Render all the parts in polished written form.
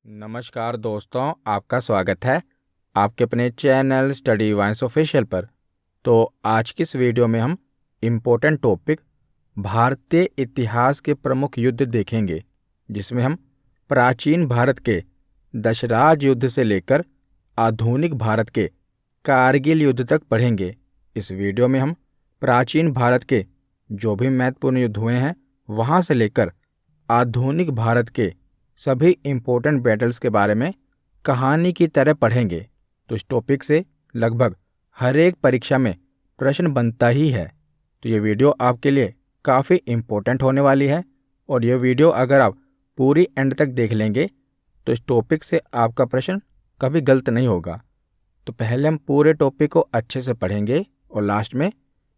नमस्कार दोस्तों, आपका स्वागत है आपके अपने चैनल स्टडी वाइंस ऑफिशियल पर। तो आज की इस वीडियो में हम इम्पोर्टेंट टॉपिक भारतीय इतिहास के प्रमुख युद्ध देखेंगे, जिसमें हम प्राचीन भारत के दशराज युद्ध से लेकर आधुनिक भारत के कारगिल युद्ध तक पढ़ेंगे। इस वीडियो में हम प्राचीन भारत के जो भी महत्वपूर्ण युद्ध हुए हैं वहाँ से लेकर आधुनिक भारत के सभी इम्पोर्टेंट बैटल्स के बारे में कहानी की तरह पढ़ेंगे। तो इस टॉपिक से लगभग हर एक परीक्षा में प्रश्न बनता ही है। तो ये वीडियो आपके लिए काफ़ी इम्पोर्टेंट होने वाली है, और ये वीडियो अगर आप पूरी एंड तक देख लेंगे तो इस टॉपिक से आपका प्रश्न कभी गलत नहीं होगा। तो पहले हम पूरे टॉपिक को अच्छे से पढ़ेंगे और लास्ट में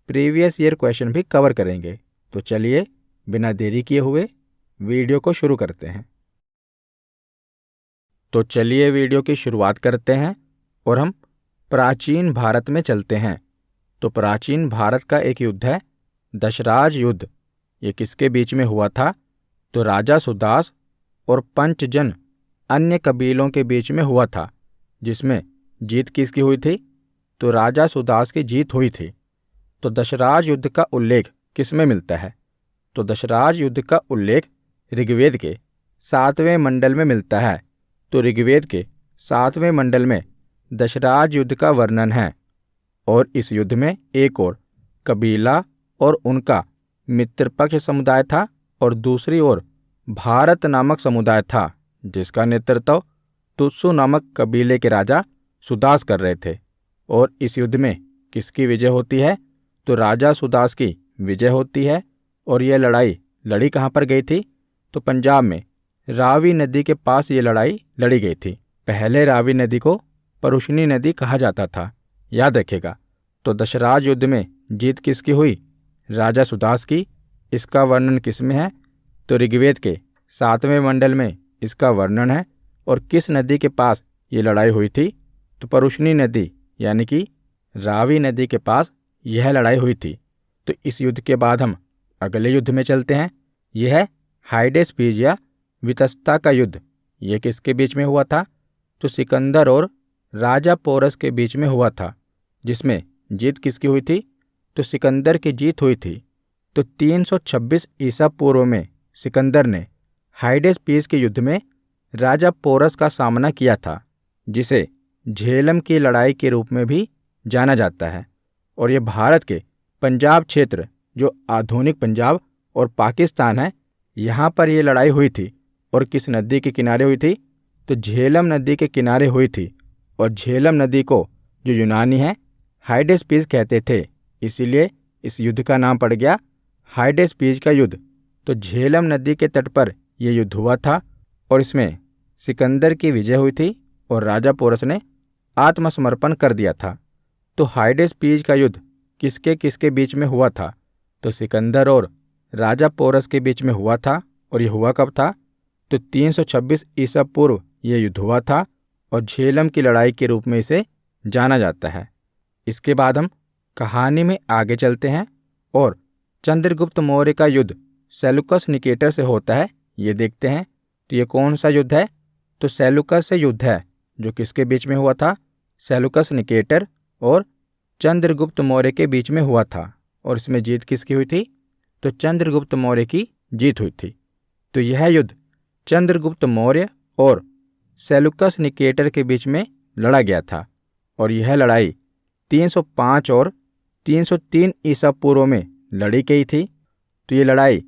प्रीवियस ईयर क्वेश्चन भी कवर करेंगे। तो चलिए बिना देरी किए हुए वीडियो को शुरू करते हैं। तो चलिए वीडियो की शुरुआत करते हैं और हम प्राचीन भारत में चलते हैं। तो प्राचीन भारत का एक युद्ध है दशराज युद्ध। ये किसके बीच में हुआ था? तो राजा सुदास और पंचजन अन्य कबीलों के बीच में हुआ था, जिसमें जीत किसकी हुई थी? तो राजा सुदास की जीत हुई थी। तो दशराज युद्ध का उल्लेख किस में मिलता है? तो दशराज युद्ध का उल्लेख ऋग्वेद के 7वें मंडल में मिलता है। तो ऋग्वेद के 7वें मंडल में दशराज युद्ध का वर्णन है, और इस युद्ध में एक और कबीला और उनका मित्रपक्ष समुदाय था, और दूसरी ओर भारत नामक समुदाय था, जिसका नेतृत्व तुत्सु नामक कबीले के राजा सुदास कर रहे थे। और इस युद्ध में किसकी विजय होती है? तो राजा सुदास की विजय होती है। और यह लड़ाई लड़ी कहाँ पर गई थी? तो पंजाब में रावी नदी के पास ये लड़ाई लड़ी गई थी। पहले रावी नदी को परुशनी नदी कहा जाता था, याद रखेगा। तो दशराज युद्ध में जीत किसकी हुई? राजा सुदास की। इसका वर्णन किस में है? तो ऋग्वेद के 7वें मंडल में इसका वर्णन है। और किस नदी के पास ये लड़ाई हुई थी? तो परुशनी नदी यानी कि रावी नदी के पास यह लड़ाई हुई थी। तो इस युद्ध के बाद हम अगले युद्ध में चलते हैं। यह है हाइडेस्पीज या वितस्ता का युद्ध। यह किसके बीच में हुआ था? तो सिकंदर और राजा पोरस के बीच में हुआ था, जिसमें जीत किसकी हुई थी? तो सिकंदर की जीत हुई थी। तो 326 ईसा पूर्व में सिकंदर ने हाइडेस्पीज के युद्ध में राजा पोरस का सामना किया था, जिसे झेलम की लड़ाई के रूप में भी जाना जाता है। और यह भारत के पंजाब क्षेत्र, जो आधुनिक पंजाब और पाकिस्तान है, यहाँ पर यह लड़ाई हुई थी। और किस नदी के किनारे हुई थी? तो झेलम नदी के किनारे हुई थी। और झेलम नदी को जो यूनानी है हाइडेस्पीज कहते थे, इसीलिए इस युद्ध का नाम पड़ गया हाइडेस्पीज का युद्ध। तो झेलम नदी के तट पर यह युद्ध हुआ था, और इसमें सिकंदर की विजय हुई थी और राजा पोरस ने आत्मसमर्पण कर दिया था। तो हाइडेस्पीज का युद्ध किसके किसके बीच में हुआ था? तो सिकंदर और राजा पोरस के बीच में हुआ था। और यह हुआ कब था? तो 326 ईसा पूर्व यह युद्ध हुआ था, और झेलम की लड़ाई के रूप में इसे जाना जाता है। इसके बाद हम कहानी में आगे चलते हैं और चंद्रगुप्त मौर्य का युद्ध सेलुकस निकेटर से होता है, ये देखते हैं। तो ये कौन सा युद्ध है? तो सेलुकस से युद्ध है, जो किसके बीच में हुआ था? सेलुकस निकेटर और चंद्रगुप्त मौर्य के बीच में हुआ था। और इसमें जीत किसकी हुई थी? तो चंद्रगुप्त मौर्य की जीत हुई थी। तो यह युद्ध चंद्रगुप्त मौर्य और सेलुकस निकेटर के बीच में लड़ा गया था, और यह लड़ाई 305 और 303 ईसा पूर्व में लड़ी गई थी। तो ये लड़ाई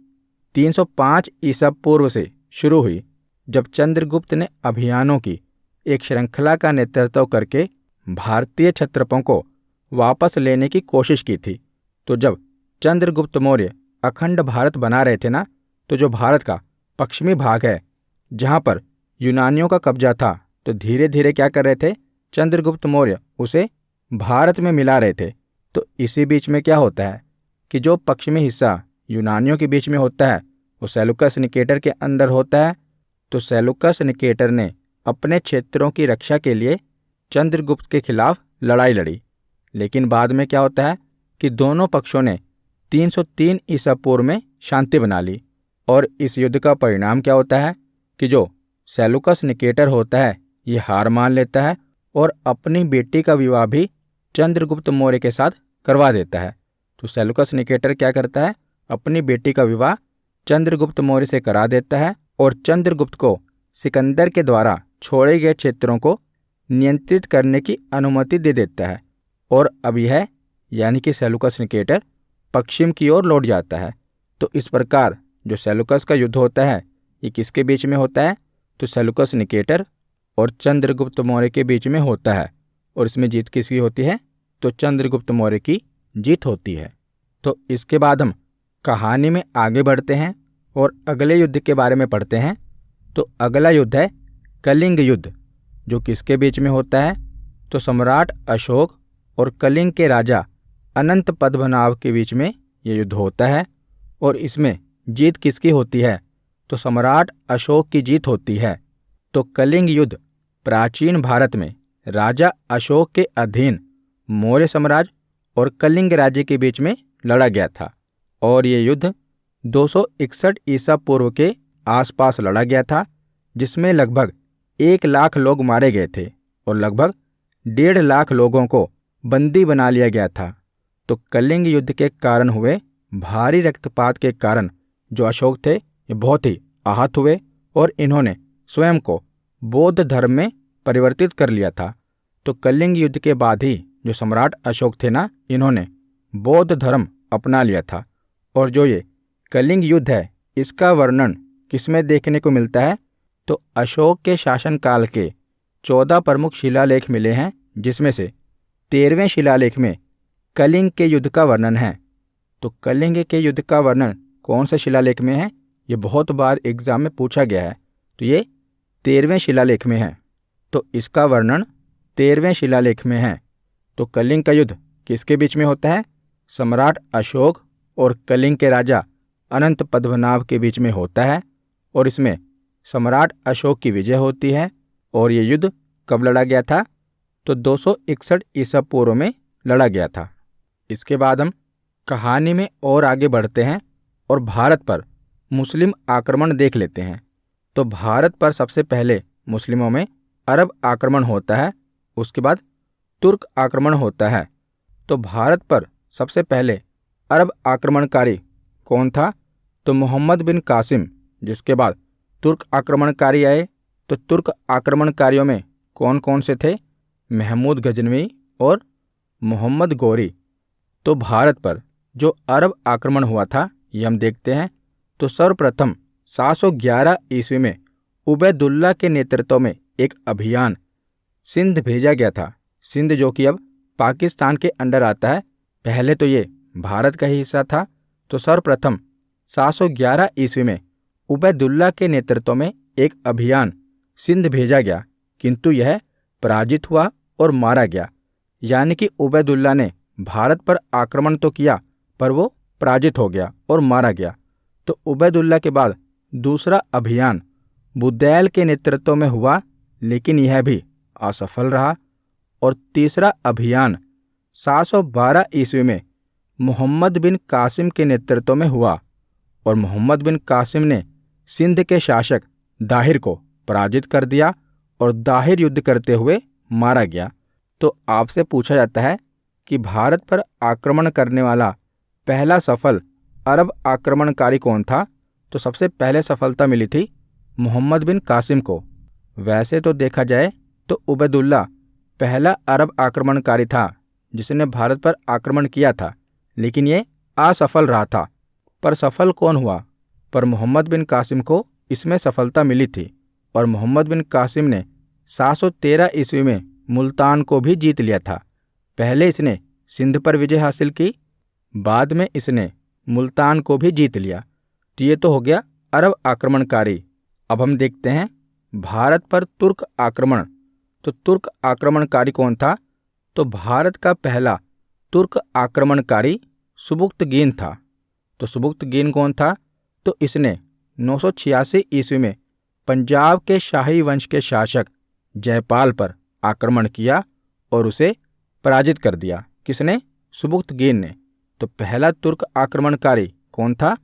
305 ईसा पूर्व से शुरू हुई, जब चंद्रगुप्त ने अभियानों की एक श्रृंखला का नेतृत्व करके भारतीय क्षत्रपों को वापस लेने की कोशिश की थी। तो जब चंद्रगुप्त मौर्य अखंड भारत बना रहे थे ना, तो जो भारत का पश्चिमी भाग है, जहाँ पर यूनानियों का कब्जा था, तो धीरे धीरे क्या कर रहे थे? चंद्रगुप्त मौर्य उसे भारत में मिला रहे थे। तो इसी बीच में क्या होता है कि जो पश्चिमी हिस्सा यूनानियों के बीच में होता है वो सेलुकस निकेटर के अंदर होता है। तो सेलुकस निकेटर ने अपने क्षेत्रों की रक्षा के लिए चंद्रगुप्त के खिलाफ लड़ाई लड़ी, लेकिन बाद में क्या होता है कि दोनों पक्षों ने 303 ईसा पूर्व में शांति बना ली। और इस युद्ध का परिणाम क्या होता है कि जो सेलुकस निकेटर होता है ये हार मान लेता है और अपनी बेटी का विवाह भी चंद्रगुप्त मौर्य के साथ करवा देता है। तो सेलुकस निकेटर क्या करता है, अपनी बेटी का विवाह चंद्रगुप्त मौर्य से करा देता है और चंद्रगुप्त को सिकंदर के द्वारा छोड़े गए क्षेत्रों को नियंत्रित करने की अनुमति दे देता है। और अब यह यानी कि सेलुकस निकेटर पश्चिम की ओर लौट जाता है। तो इस प्रकार जो सेलुकस का युद्ध होता है ये किसके बीच में होता है, तो सेलुकस निकेटर और चंद्रगुप्त मौर्य के बीच में होता है। और इसमें जीत किसकी होती है, तो चंद्रगुप्त मौर्य की जीत होती है। तो इसके बाद हम कहानी में आगे बढ़ते हैं और अगले युद्ध के बारे में पढ़ते हैं। तो अगला युद्ध है कलिंग युद्ध, जो किसके बीच में होता है, तो सम्राट अशोक और कलिंग के राजा अनंत पद्मनाभ के बीच में ये युद्ध होता है। और इसमें जीत किसकी होती है, तो सम्राट अशोक की जीत होती है। तो कलिंग युद्ध प्राचीन भारत में राजा अशोक के अधीन मौर्य साम्राज्य और कलिंग राज्य के बीच में लड़ा गया था। और ये युद्ध 261 ईसा पूर्व के आसपास लड़ा गया था, जिसमें लगभग 1 लाख लोग मारे गए थे और लगभग 1.5 लाख लोगों को बंदी बना लिया गया था। तो कलिंग युद्ध के कारण हुए भारी रक्तपात के कारण जो अशोक थे ये बहुत ही आहत हुए और इन्होंने स्वयं को बौद्ध धर्म में परिवर्तित कर लिया था। तो कलिंग युद्ध के बाद ही जो सम्राट अशोक थे ना, इन्होंने बौद्ध धर्म अपना लिया था। और जो ये कलिंग युद्ध है इसका वर्णन किसमें देखने को मिलता है, तो अशोक के शासनकाल के 14 प्रमुख शिलालेख मिले हैं, जिसमें से 13वें शिलालेख में कलिंग के युद्ध का वर्णन है। तो कलिंग के युद्ध का वर्णन कौन से शिलालेख में है, ये बहुत बार एग्जाम में पूछा गया है। तो ये 13वें शिलालेख में है। तो इसका वर्णन 13वें शिलालेख में है। तो कलिंग का युद्ध किसके बीच में होता है, सम्राट अशोक और कलिंग के राजा अनंत पद्मनाभ के बीच में होता है। और इसमें सम्राट अशोक की विजय होती है। और ये युद्ध कब लड़ा गया था, तो 261 ईसा पूर्व में लड़ा गया था। इसके बाद हम कहानी में और आगे बढ़ते हैं और भारत पर मुस्लिम आक्रमण देख लेते हैं। तो भारत पर सबसे पहले मुस्लिमों में अरब आक्रमण होता है, उसके बाद तुर्क आक्रमण होता है। तो भारत पर सबसे पहले अरब आक्रमणकारी कौन था, तो मोहम्मद बिन कासिम। जिसके बाद तुर्क आक्रमणकारी आए। तो तुर्क आक्रमणकारियों में कौन कौन से थे, महमूद गजनवी और मोहम्मद गौरी। तो भारत पर जो अरब आक्रमण हुआ था ये हम देखते हैं। तो सर्वप्रथम 711 ईस्वी में उबैदुल्ला के नेतृत्व में एक अभियान सिंध भेजा गया था। सिंध जो कि अब पाकिस्तान के अंडर आता है, पहले तो ये भारत का ही हिस्सा था। तो सर्वप्रथम 711 ईस्वी में उबैदुल्ला के नेतृत्व में एक अभियान सिंध भेजा गया, किंतु यह पराजित हुआ और मारा गया। यानी कि उबैदुल्ला ने भारत पर आक्रमण तो किया पर वो पराजित हो गया और मारा गया। तो उबैदुल्ला के बाद दूसरा अभियान बुदैल के नेतृत्व में हुआ, लेकिन यह भी असफल रहा। और तीसरा अभियान 712 ईस्वी में मोहम्मद बिन कासिम के नेतृत्व में हुआ और मोहम्मद बिन कासिम ने सिंध के शासक दाहिर को पराजित कर दिया और दाहिर युद्ध करते हुए मारा गया। तो आपसे पूछा जाता है कि भारत पर आक्रमण करने वाला पहला सफल अरब आक्रमणकारी कौन था, तो सबसे पहले सफलता मिली थी मोहम्मद बिन कासिम को। वैसे तो देखा जाए तो उबैदुल्ला पहला अरब आक्रमणकारी था जिसने भारत पर आक्रमण किया था, लेकिन ये असफल रहा था। पर सफल कौन हुआ, पर मोहम्मद बिन कासिम को इसमें सफलता मिली थी। और मोहम्मद बिन कासिम ने 713 ईस्वी में मुल्तान को भी जीत लिया था। पहले इसने सिंध पर विजय हासिल की, बाद में इसने मुल्तान को भी जीत लिया। तो ये तो हो गया अरब आक्रमणकारी। अब हम देखते हैं भारत पर तुर्क आक्रमण। तो तुर्क आक्रमणकारी कौन था, तो भारत का पहला तुर्क आक्रमणकारी सुबुक्तगीन था। तो सुबुक्तगीन कौन था, तो इसने 986 ईस्वी में पंजाब के शाही वंश के शासक जयपाल पर आक्रमण किया और उसे पराजित कर दिया। किसने, सुबुक्तगीन ने। तो पहला तुर्क आक्रमणकारी कौन था,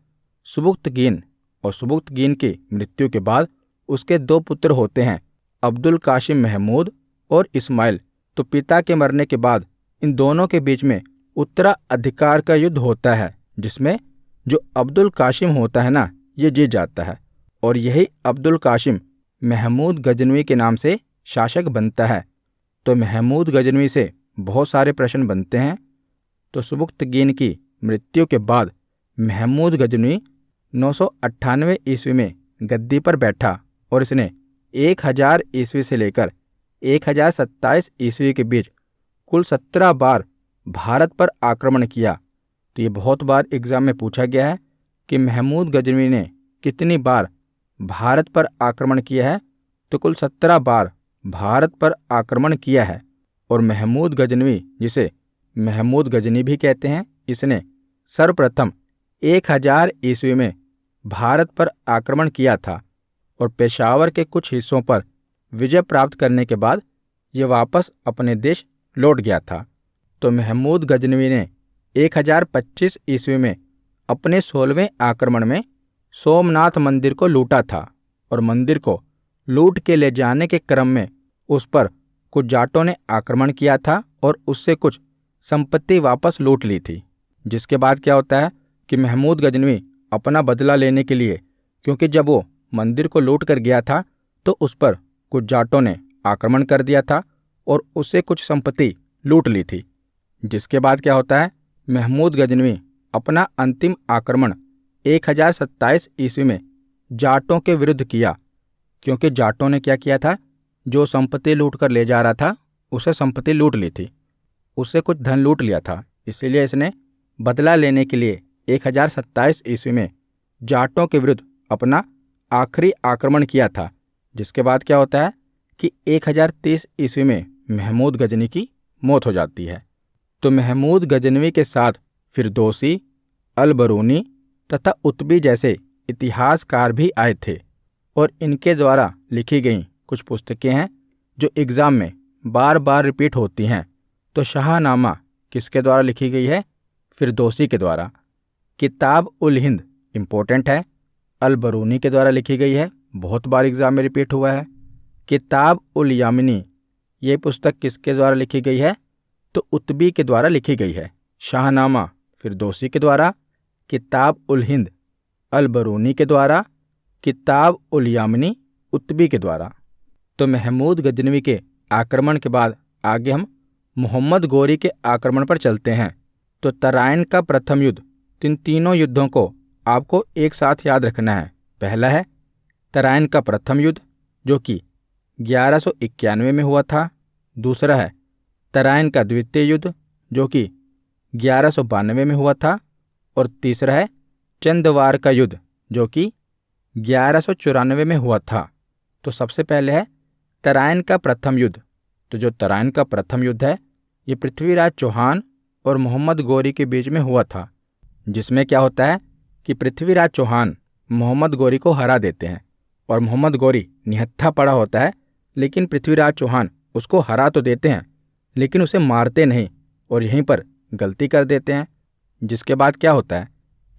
सुबुक्तगीन। और सुबुक्तगीन की मृत्यु के बाद उसके 2 पुत्र होते हैं, अब्दुल कासिम महमूद और इस्माइल। तो पिता के मरने के बाद इन दोनों के बीच में उत्तराधिकार का युद्ध होता है, जिसमें जो अब्दुल कासिम होता है ना, ये जीत जाता है और यही अब्दुल कासिम महमूद गजनवी के नाम से शासक बनता है। तो महमूद गजनवी से बहुत सारे प्रश्न बनते हैं। तो सुबुक्तगीन की मृत्यु के बाद महमूद गजनवी 998 ईस्वी में गद्दी पर बैठा और इसने 1000 ईस्वी से लेकर 1027 ईस्वी के बीच कुल 17 बार भारत पर आक्रमण किया। तो ये बहुत बार एग्जाम में पूछा गया है कि महमूद गजनवी ने कितनी बार भारत पर आक्रमण किया है। तो कुल 17 बार भारत पर आक्रमण किया है। और महमूद गजनवी, जिसे महमूद गजनी भी कहते हैं, इसने सर्वप्रथम 1000 ईस्वी में भारत पर आक्रमण किया था और पेशावर के कुछ हिस्सों पर विजय प्राप्त करने के बाद ये वापस अपने देश लौट गया था। तो महमूद गजनवी ने 1025 ईस्वी में अपने 16वें आक्रमण में सोमनाथ मंदिर को लूटा था और मंदिर को लूट के ले जाने के क्रम में उस पर कुछ जाटों ने आक्रमण किया था और उससे कुछ संपत्ति वापस लूट ली थी। जिसके बाद क्या होता है कि महमूद गजनवी अपना बदला लेने के लिए, क्योंकि जब वो मंदिर को लूट कर गया था तो उस पर कुछ जाटों ने आक्रमण कर दिया था और उससे कुछ संपत्ति लूट ली थी। जिसके बाद क्या होता है, महमूद गजनवी अपना अंतिम आक्रमण 1027 ईस्वी में जाटों के विरुद्ध किया, क्योंकि जाटों ने क्या किया था, जो संपत्ति लूट कर ले जा रहा था उसे संपत्ति लूट ली थी, उससे कुछ धन लूट लिया था। इसीलिए इसने बदला लेने के लिए 1027 ईस्वी में जाटों के विरुद्ध अपना आखिरी आक्रमण किया था। जिसके बाद क्या होता है कि 1030 ईस्वी में महमूद गजनी की मौत हो जाती है। तो महमूद गजनवी के साथ फिरदौसी, अल-बरूनी तथा उतबी जैसे इतिहासकार भी आए थे और इनके द्वारा लिखी गई कुछ पुस्तकें हैं जो एग्ज़ाम में बार बार रिपीट होती हैं। तो शाहनामा किसके द्वारा लिखी गई है? फिरदौसी के द्वारा। किताब उल हिंद इम्पोर्टेंट है, अल-बरूनी के द्वारा लिखी गई है, बहुत बार एग्ज़ाम में रिपीट हुआ है। किताब उल यामिनी, ये पुस्तक किसके द्वारा लिखी गई है? तो उतबी के द्वारा लिखी गई है। शाहनामा फिरदौसी के द्वारा, किताब उल हिंद अल-बरूनी के द्वारा, किताब उल यामिनी उतबी के द्वारा। तो महमूद गजनवी के आक्रमण के बाद आगे हम मोहम्मद गोरी के आक्रमण पर चलते हैं। तो तराइन का प्रथम युद्ध, तीनों युद्धों को आपको एक साथ याद रखना है। पहला है तराइन का प्रथम युद्ध जो कि 1191 में हुआ था। दूसरा है तराइन का द्वितीय युद्ध जो कि 1192 में हुआ था। और तीसरा है चंदवार का युद्ध जो कि 1194 में हुआ था। तो सबसे पहले है तराइन का प्रथम युद्ध। तो जो तराइन का प्रथम युद्ध है ये पृथ्वीराज चौहान और मोहम्मद गोरी के बीच में हुआ था, जिसमें क्या होता है कि पृथ्वीराज चौहान मोहम्मद गोरी को हरा देते हैं और मोहम्मद गोरी निहत्था पड़ा होता है, लेकिन पृथ्वीराज चौहान उसको हरा तो देते हैं लेकिन उसे मारते नहीं और यहीं पर गलती कर देते हैं। जिसके बाद क्या होता है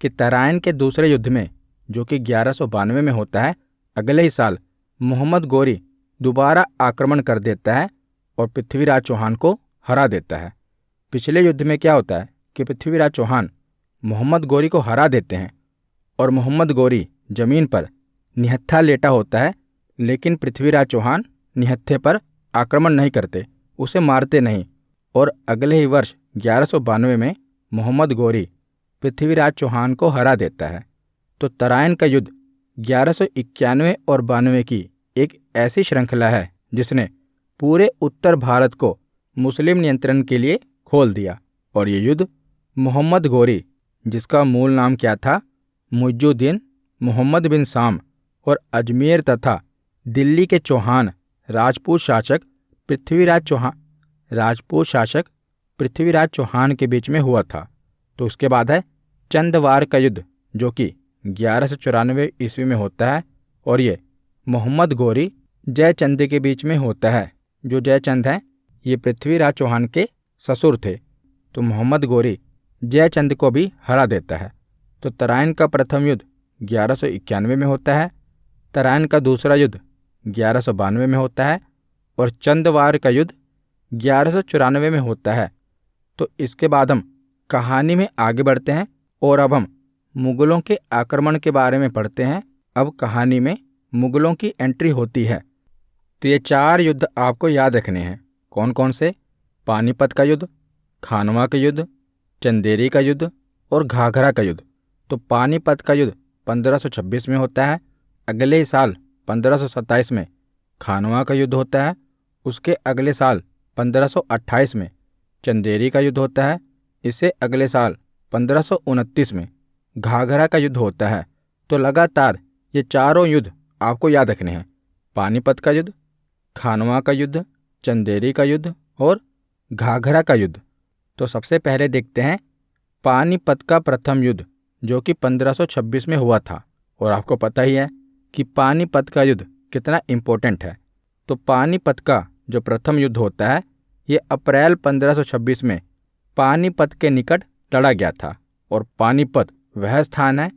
कि तराइन के दूसरे युद्ध में जो कि 1192 में होता है, अगले ही साल मोहम्मद गोरी दोबारा आक्रमण कर देता है और पृथ्वीराज चौहान को हरा देता है। पिछले युद्ध में क्या होता है कि पृथ्वीराज चौहान मोहम्मद गोरी को हरा देते हैं और मोहम्मद गोरी जमीन पर निहत्था लेटा होता है, लेकिन पृथ्वीराज चौहान निहत्थे पर आक्रमण नहीं करते, उसे मारते नहीं। और अगले ही वर्ष 1192 में मोहम्मद गोरी पृथ्वीराज चौहान को हरा देता है। तो तराइन का युद्ध 1191 और 92 की एक ऐसी श्रृंखला है जिसने पूरे उत्तर भारत को मुस्लिम नियंत्रण के लिए खोल दिया। और ये युद्ध मोहम्मद गोरी, जिसका मूल नाम क्या था, मुइजुद्दीन मोहम्मद बिन साम, और अजमेर तथा दिल्ली के चौहान राजपूत शासक पृथ्वीराज चौहान के बीच में हुआ था। तो उसके बाद है चंदवार का युद्ध जो कि 1194 ईस्वी में होता है और ये मोहम्मद गोरी जयचंद के बीच में होता है। जो जयचंद हैं ये पृथ्वीराज चौहान के ससुर थे। तो मोहम्मद गोरी जयचंद को भी हरा देता है। तो तराइन का प्रथम युद्ध 1191 में होता है। तराइन का दूसरा युद्ध 1192 में होता है और चंदवार का युद्ध 1194 में होता है। तो इसके बाद हम कहानी में आगे बढ़ते हैं और अब हम मुगलों के आक्रमण के बारे में पढ़ते हैं। अब कहानी में मुगलों की एंट्री होती है। तो ये 4 युद्ध आपको याद रखने हैं। कौन कौन से? पानीपत का युद्ध, खानवा का युद्ध, चंदेरी का युद्ध और घाघरा का युद्ध। तो पानीपत का युद्ध 1526 में होता है। अगले ही साल 1527 में खानवा का युद्ध होता है। उसके अगले साल 1528 में चंदेरी का युद्ध होता है। इससे अगले साल 1529 में घाघरा का युद्ध होता है। तो लगातार ये चारों युद्ध आपको याद रखने हैं। पानीपत का युद्ध, खानवा का युद्ध, चंदेरी का युद्ध और घाघरा का युद्ध। तो सबसे पहले देखते हैं पानीपत का प्रथम युद्ध, जो कि 1526 में हुआ था। और आपको पता ही है कि पानीपत का युद्ध कितना इम्पोर्टेंट है। तो पानीपत का जो प्रथम युद्ध होता है ये अप्रैल 1526 में पानीपत के निकट लड़ा गया था। और पानीपत वह स्थान है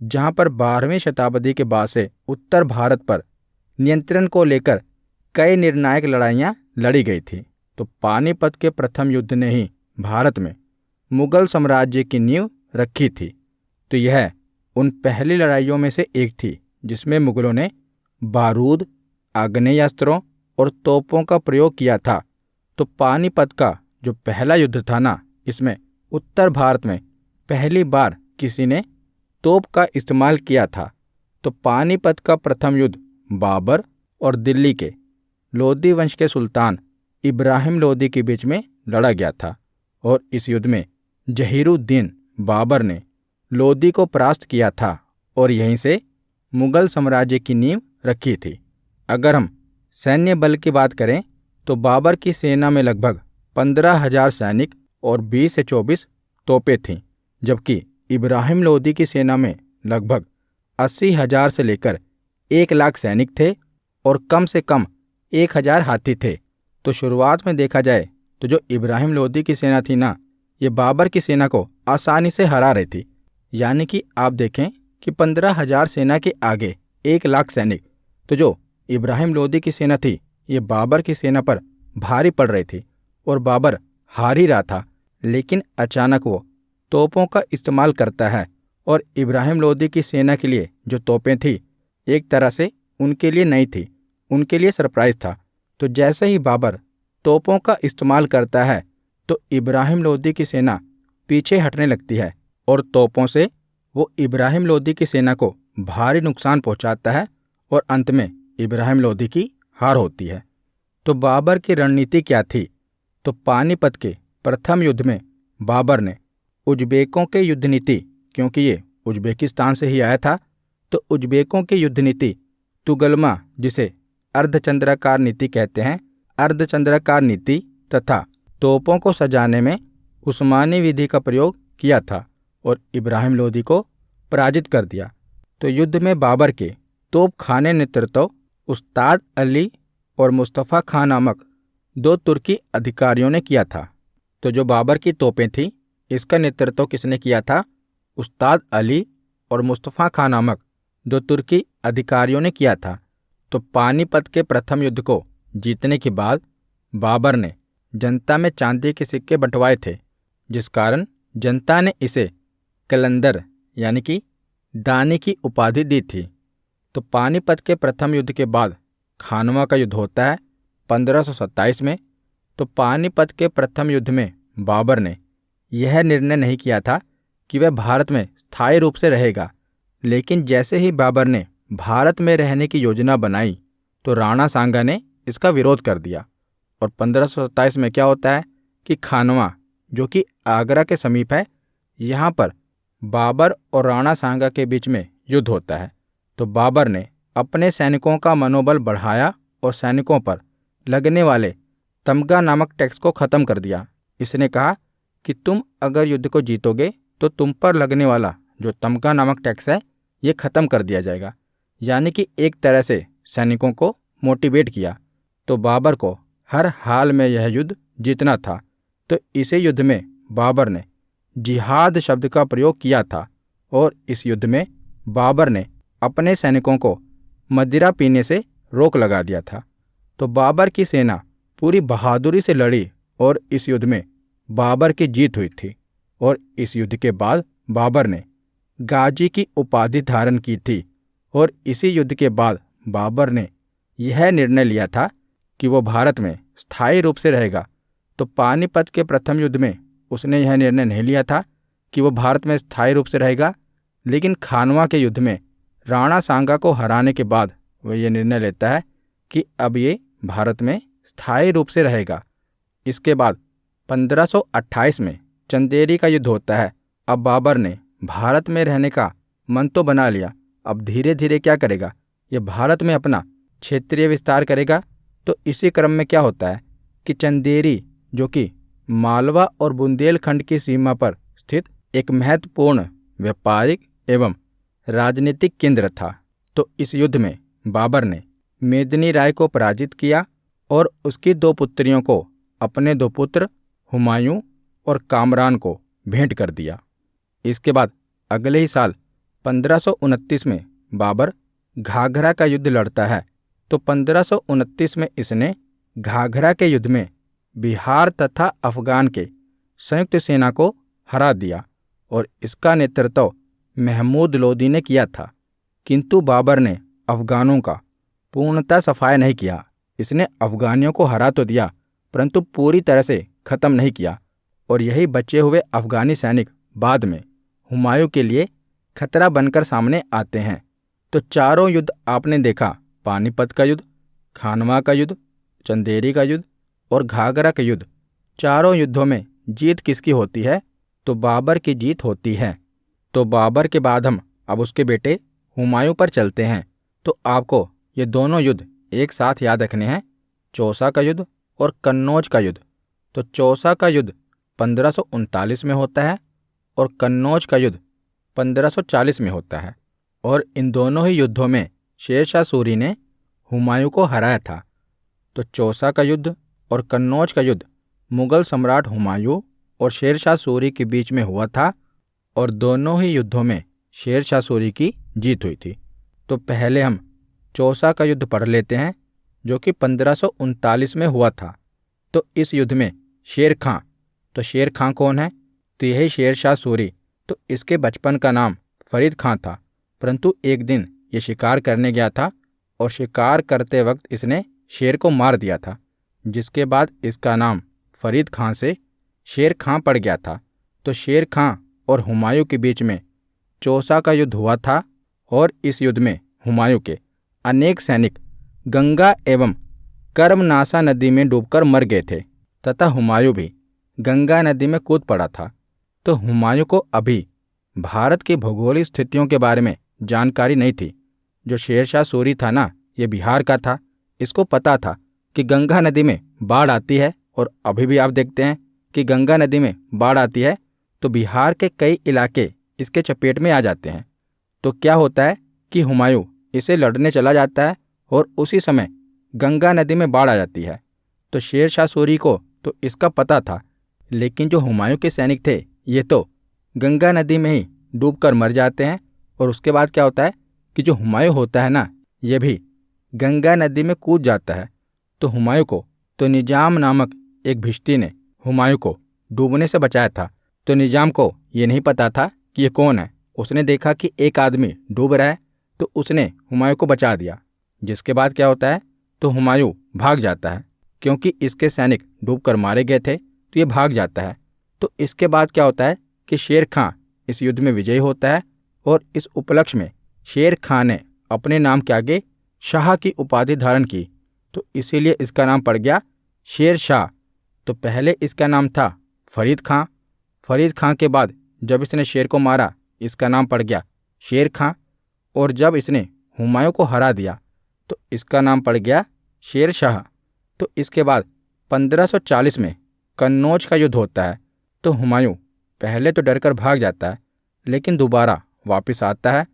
जहाँ पर 12वीं शताब्दी के बाद से उत्तर भारत पर नियंत्रण को लेकर कई निर्णायक लड़ाइयाँ लड़ी गई थी। तो पानीपत के प्रथम युद्ध ने ही भारत में मुगल साम्राज्य की नींव रखी थी। तो यह उन पहली लड़ाइयों में से एक थी जिसमें मुगलों ने बारूद, आग्नेयास्त्रों और तोपों का प्रयोग किया था। तो पानीपत का जो पहला युद्ध था ना, इसमें उत्तर भारत में पहली बार किसी ने तोप का इस्तेमाल किया था। तो पानीपत का प्रथम युद्ध बाबर और दिल्ली के लोदी वंश के सुल्तान इब्राहिम लोदी के बीच में लड़ा गया था। और इस युद्ध में जहीरुद्दीन बाबर ने लोदी को परास्त किया था और यहीं से मुगल साम्राज्य की नींव रखी थी। अगर हम सैन्य बल की बात करें तो बाबर की सेना में लगभग 15,000 सैनिक और 20 से 24 तोपें थीं, जबकि इब्राहिम लोदी की सेना में लगभग 80,000 से लेकर 1 लाख सैनिक थे और कम से कम 1,000 हाथी थे। तो शुरुआत में देखा जाए तो जो इब्राहिम लोदी की सेना थी ना, ये बाबर की सेना को आसानी से हरा रही थी। यानी कि आप देखें कि 15,000 सेना के आगे 1 लाख सैनिक। तो जो इब्राहिम लोदी की सेना थी ये बाबर की सेना पर भारी पड़ रही थी और बाबर हार ही रहा था। लेकिन अचानक वो तोपों का इस्तेमाल करता है और इब्राहिम लोदी की सेना के लिए जो तोपें थी एक तरह से उनके लिए नई थी, उनके लिए सरप्राइज था। तो जैसे ही बाबर तोपों का इस्तेमाल करता है तो इब्राहिम लोदी की सेना पीछे हटने लगती है और तोपों से वो इब्राहिम लोदी की सेना को भारी नुकसान पहुंचाता है और अंत में इब्राहिम लोदी की हार होती है। तो बाबर की रणनीति क्या थी? तो पानीपत के प्रथम युद्ध में बाबर ने उज्बेकों के युद्ध नीति, क्योंकि ये उज्बेकिस्तान से ही आया था, तो उज्बेकों की युद्ध नीति तुगलमा, जिसे अर्धचंद्राकार नीति कहते हैं, अर्धचंद्राकार नीति तथा तोपों को सजाने में उस्मानी विधि का प्रयोग किया था और इब्राहिम लोदी को पराजित कर दिया। तो युद्ध में बाबर के तोप खाने नेतृत्व उस्ताद अली और मुस्तफ़ा खां नामक 2 तुर्की अधिकारियों ने किया था। तो जो बाबर की तोपें थीं इसका नेतृत्व किसने किया था? उस्ताद अली और मुस्तफ़ा खां नामक 2 तुर्की अधिकारियों ने किया था। तो पानीपत के प्रथम युद्ध को जीतने के बाद बाबर ने जनता में चांदी के सिक्के बंटवाए थे, जिस कारण जनता ने इसे कलंदर यानी कि दानी की उपाधि दी थी। तो पानीपत के प्रथम युद्ध के बाद खानवा का युद्ध होता है 1527 में। तो पानीपत के प्रथम युद्ध में बाबर ने यह निर्णय नहीं किया था कि वह भारत में स्थायी रूप से रहेगा, लेकिन जैसे ही बाबर ने भारत में रहने की योजना बनाई तो राणा सांगा ने इसका विरोध कर दिया। और 1527 में क्या होता है कि खानवा, जो कि आगरा के समीप है, यहाँ पर बाबर और राणा सांगा के बीच में युद्ध होता है। तो बाबर ने अपने सैनिकों का मनोबल बढ़ाया और सैनिकों पर लगने वाले तमगा नामक टैक्स को ख़त्म कर दिया। इसने कहा कि तुम अगर युद्ध को जीतोगे तो तुम पर लगने वाला जो तमगा नामक टैक्स है ये ख़त्म कर दिया जाएगा। यानी कि एक तरह से सैनिकों को मोटिवेट किया। तो बाबर को हर हाल में यह युद्ध जीतना था। तो इसी युद्ध में बाबर ने जिहाद शब्द का प्रयोग किया था और इस युद्ध में बाबर ने अपने सैनिकों को मदिरा पीने से रोक लगा दिया था। तो बाबर की सेना पूरी बहादुरी से लड़ी और इस युद्ध में बाबर की जीत हुई थी। और इस युद्ध के बाद बाबर ने गाजी की उपाधि धारण की थी। और इसी युद्ध के बाद बाबर ने यह निर्णय लिया था कि वो भारत में स्थायी रूप से रहेगा। तो पानीपत के प्रथम युद्ध में उसने यह निर्णय नहीं लिया था कि वो भारत में स्थायी रूप से रहेगा, लेकिन खानवा के युद्ध में राणा सांगा को हराने के बाद वह ये निर्णय लेता है कि अब ये भारत में स्थायी रूप से रहेगा। इसके बाद 1528 में चंदेरी का युद्ध होता है। अब बाबर ने भारत में रहने का मन तो बना लिया, अब धीरे धीरे क्या करेगा, ये भारत में अपना क्षेत्रीय विस्तार करेगा। तो इसी क्रम में क्या होता है कि चंदेरी, जो कि मालवा और बुंदेलखंड की सीमा पर स्थित एक महत्वपूर्ण व्यापारिक एवं राजनीतिक केंद्र था, तो इस युद्ध में बाबर ने मेदिनी राय को पराजित किया और उसकी दो पुत्रियों को, अपने दो पुत्र हुमायूं और कामरान को भेंट कर दिया। इसके बाद अगले ही साल 1529 में बाबर घाघरा का युद्ध लड़ता है। तो 1529 में इसने घाघरा के युद्ध में बिहार तथा अफगान के संयुक्त सेना को हरा दिया और इसका नेतृत्व महमूद लोदी ने किया था। किंतु बाबर ने अफगानों का पूर्णतः सफाया नहीं किया। इसने अफगानियों को हरा तो दिया, परंतु पूरी तरह से खत्म नहीं किया। और यही बचे हुए अफगानी सैनिक बाद में हुमायूं के लिए खतरा बनकर सामने आते हैं। तो चारों युद्ध आपने देखा, पानीपत का युद्ध, खानवा का युद्ध, चंदेरी का युद्ध और घाघरा का युद्ध। चारों युद्धों में जीत किसकी होती है? तो बाबर की जीत होती है। तो बाबर के बाद हम अब उसके बेटे हुमायूं पर चलते हैं। तो आपको ये दोनों युद्ध एक साथ याद रखने हैं, चौसा का युद्ध और कन्नौज का युद्ध। तो चौसा का युद्ध 1539 में होता है और कन्नौज का युद्ध 1540 में होता है। और इन दोनों ही युद्धों में शेरशाह सूरी ने हुमायूं को हराया था। तो चौसा का युद्ध और कन्नौज का युद्ध मुगल सम्राट हुमायूं और शेरशाह सूरी के बीच में हुआ था और दोनों ही युद्धों में शेरशाह सूरी की जीत हुई थी। तो पहले हम चौसा का युद्ध पढ़ लेते हैं, जो कि 1539 में हुआ था। तो इस युद्ध में शेर खां, तो शेर खां कौन है? तो यही शेरशाह सूरी। तो इसके बचपन का नाम फरीद खां था, परंतु एक दिन ये शिकार करने गया था और शिकार करते वक्त इसने शेर को मार दिया था, जिसके बाद इसका नाम फरीद खां से शेर खां पड़ गया था। तो शेर खां और हुमायूं के बीच में चौसा का युद्ध हुआ था और इस युद्ध में हुमायूं के अनेक सैनिक गंगा एवं कर्मनासा नदी में डूबकर मर गए थे तथा हुमायूं भी गंगा नदी में कूद पड़ा था। तो हुमायूं को अभी भारत की भौगोलिक स्थितियों के बारे में जानकारी नहीं थी। जो शेरशाह सूरी था ना, ये बिहार का था। इसको पता था कि गंगा नदी में बाढ़ आती है और अभी भी आप देखते हैं कि गंगा नदी में बाढ़ आती है तो बिहार के कई इलाके इसके चपेट में आ जाते हैं। तो क्या होता है कि हुमायूं इसे लड़ने चला जाता है और उसी समय गंगा नदी में बाढ़ आ जाती है। तो शेरशाह सूरी को तो इसका पता था, लेकिन जो हुमायूं के सैनिक थे ये तो गंगा नदी में ही डूबकर मर जाते हैं। और उसके बाद क्या होता है कि जो हुमायूं होता है ना, ये भी गंगा नदी में कूद जाता है। तो हुमायूं को तो निजाम नामक एक भिश्ती ने हुमायूं को डूबने से बचाया था। तो निजाम को ये नहीं पता था कि ये कौन है। उसने देखा कि एक आदमी डूब रहा है तो उसने हुमायूं को बचा दिया। जिसके बाद क्या होता है, तो हुमायूं भाग जाता है, क्योंकि इसके सैनिक डूबकर मारे गए थे तो ये भाग जाता है। तो इसके बाद क्या होता है कि शेर खां इस युद्ध में विजयी होता है और इस उपलक्ष्य में शेर खां ने अपने नाम के आगे शाह की उपाधि धारण की, तो इसीलिए इसका नाम पड़ गया शेर शाह। तो पहले इसका नाम था फरीद खां। फरीद खां के बाद जब इसने शेर को मारा, इसका नाम पड़ गया शेर खां। और जब इसने हुमायूं को हरा दिया तो इसका नाम पड़ गया शेर शाह। तो इसके बाद 1540 में कन्नौज का युद्ध होता है। तो हुमायूं पहले तो डरकर भाग जाता है, लेकिन दोबारा वापस आता है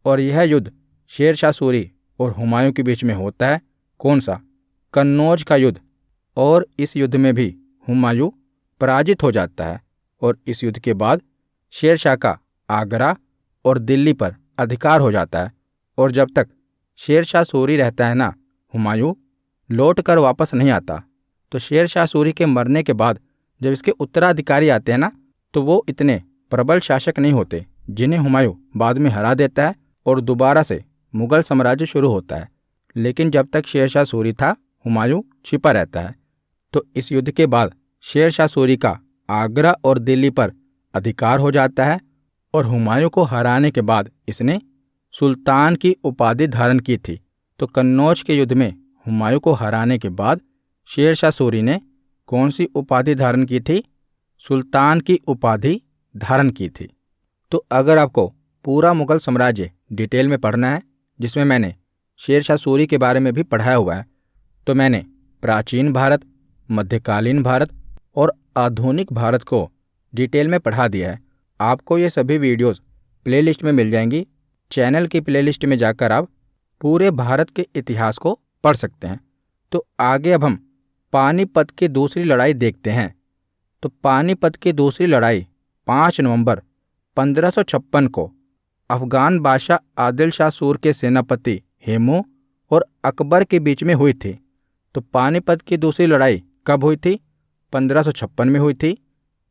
और यह युद्ध शेरशाह सूरी और हुमायूं के बीच में होता है। कौन सा? कन्नौज का युद्ध। और इस युद्ध में भी हुमायूं पराजित हो जाता है और इस युद्ध के बाद शेरशाह का आगरा और दिल्ली पर अधिकार हो जाता है। और जब तक शेर शाह सूरी रहता है ना, हुमायूं लौट कर वापस नहीं आता। तो शेर शाह सूरी के मरने के बाद जब इसके उत्तराधिकारी आते हैं ना, तो वो इतने प्रबल शासक नहीं होते, जिन्हें हुमायूं बाद में हरा देता है और दोबारा से मुगल साम्राज्य शुरू होता है। लेकिन जब तक शेर शाह सूरी था, हुमायूं छिपा रहता है। तो इस युद्ध के बाद शेर शाह सूरी का आगरा और दिल्ली पर अधिकार हो जाता है और हुमायूं को हराने के बाद इसने सुल्तान की उपाधि धारण की थी। तो कन्नौज के युद्ध में हुमायूं को हराने के बाद शेर शाह सूरी ने कौन सी उपाधि धारण की थी? सुल्तान की उपाधि धारण की थी। तो अगर आपको पूरा मुगल साम्राज्य डिटेल में पढ़ना है, जिसमें मैंने शेर शाह सूरी के बारे में भी पढ़ाया हुआ है, तो मैंने प्राचीन भारत, मध्यकालीन भारत और आधुनिक भारत को डिटेल में पढ़ा दिया है। आपको ये सभी वीडियोस प्लेलिस्ट में मिल जाएंगी। चैनल की प्लेलिस्ट में जाकर आप पूरे भारत के इतिहास को पढ़ सकते हैं। तो आगे अब हम पानीपत की दूसरी लड़ाई देखते हैं। तो पानीपत की दूसरी लड़ाई 5 नवंबर 1556 को अफगान बादशाह आदिल शाह सूर के सेनापति हेमू और अकबर के बीच में हुई थी। तो पानीपत की दूसरी लड़ाई कब हुई थी? 1556 में हुई थी।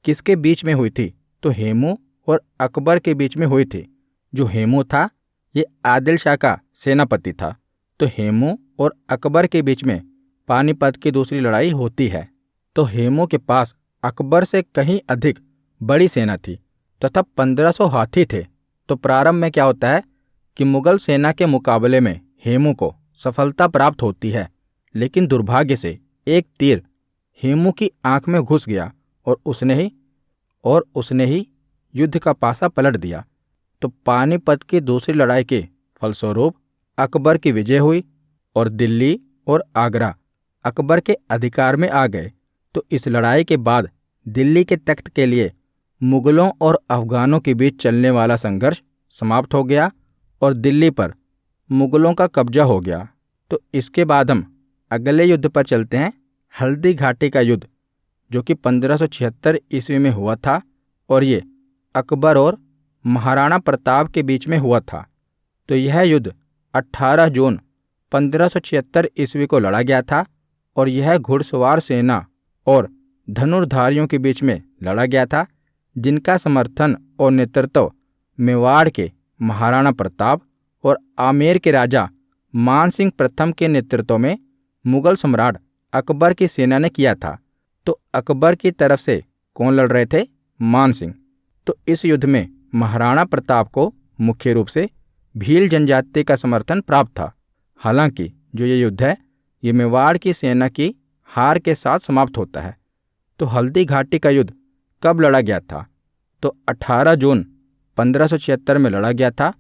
किसके बीच में हुई थी? तो हेमू और अकबर के बीच में हुई थी। जो हेमू था, ये आदिल शाह का सेनापति था। तो हेमू और अकबर के बीच में पानीपत की दूसरी लड़ाई होती है। तो हेमू के पास अकबर से कहीं अधिक बड़ी सेना थी तथा 1500 हाथी थे। तो प्रारंभ में क्या होता है कि मुगल सेना के मुकाबले में हेमू को सफलता प्राप्त होती है, लेकिन दुर्भाग्य से एक तीर हेमू की आंख में घुस गया और उसने ही युद्ध का पासा पलट दिया। तो पानीपत की दूसरी लड़ाई के फलस्वरूप अकबर की विजय हुई और दिल्ली और आगरा अकबर के अधिकार में आ गए। तो इस लड़ाई के बाद दिल्ली के तख्त के लिए मुगलों और अफगानों के बीच चलने वाला संघर्ष समाप्त हो गया और दिल्ली पर मुगलों का कब्जा हो गया। तो इसके बाद हम अगले युद्ध पर चलते हैं, हल्दी घाटी का युद्ध, जो कि 1576 ईस्वी में हुआ था और ये अकबर और महाराणा प्रताप के बीच में हुआ था। तो यह युद्ध 18 जून 1576 ईस्वी को लड़ा गया था और यह घुड़सवार सेना और धनुर्धारियों के बीच में लड़ा गया था, जिनका समर्थन और नेतृत्व मेवाड़ के महाराणा प्रताप और आमेर के राजा मान सिंह प्रथम के नेतृत्व में मुगल सम्राट अकबर की सेना ने किया था। तो अकबर की तरफ से कौन लड़ रहे थे? मान सिंह। तो इस युद्ध में महाराणा प्रताप को मुख्य रूप से भील जनजाति का समर्थन प्राप्त था। हालांकि जो ये युद्ध है, ये मेवाड़ की सेना की हार के साथ समाप्त होता है। तो हल्दी घाटी का युद्ध कब लड़ा गया था? तो 18 जून 1576 में लड़ा गया था।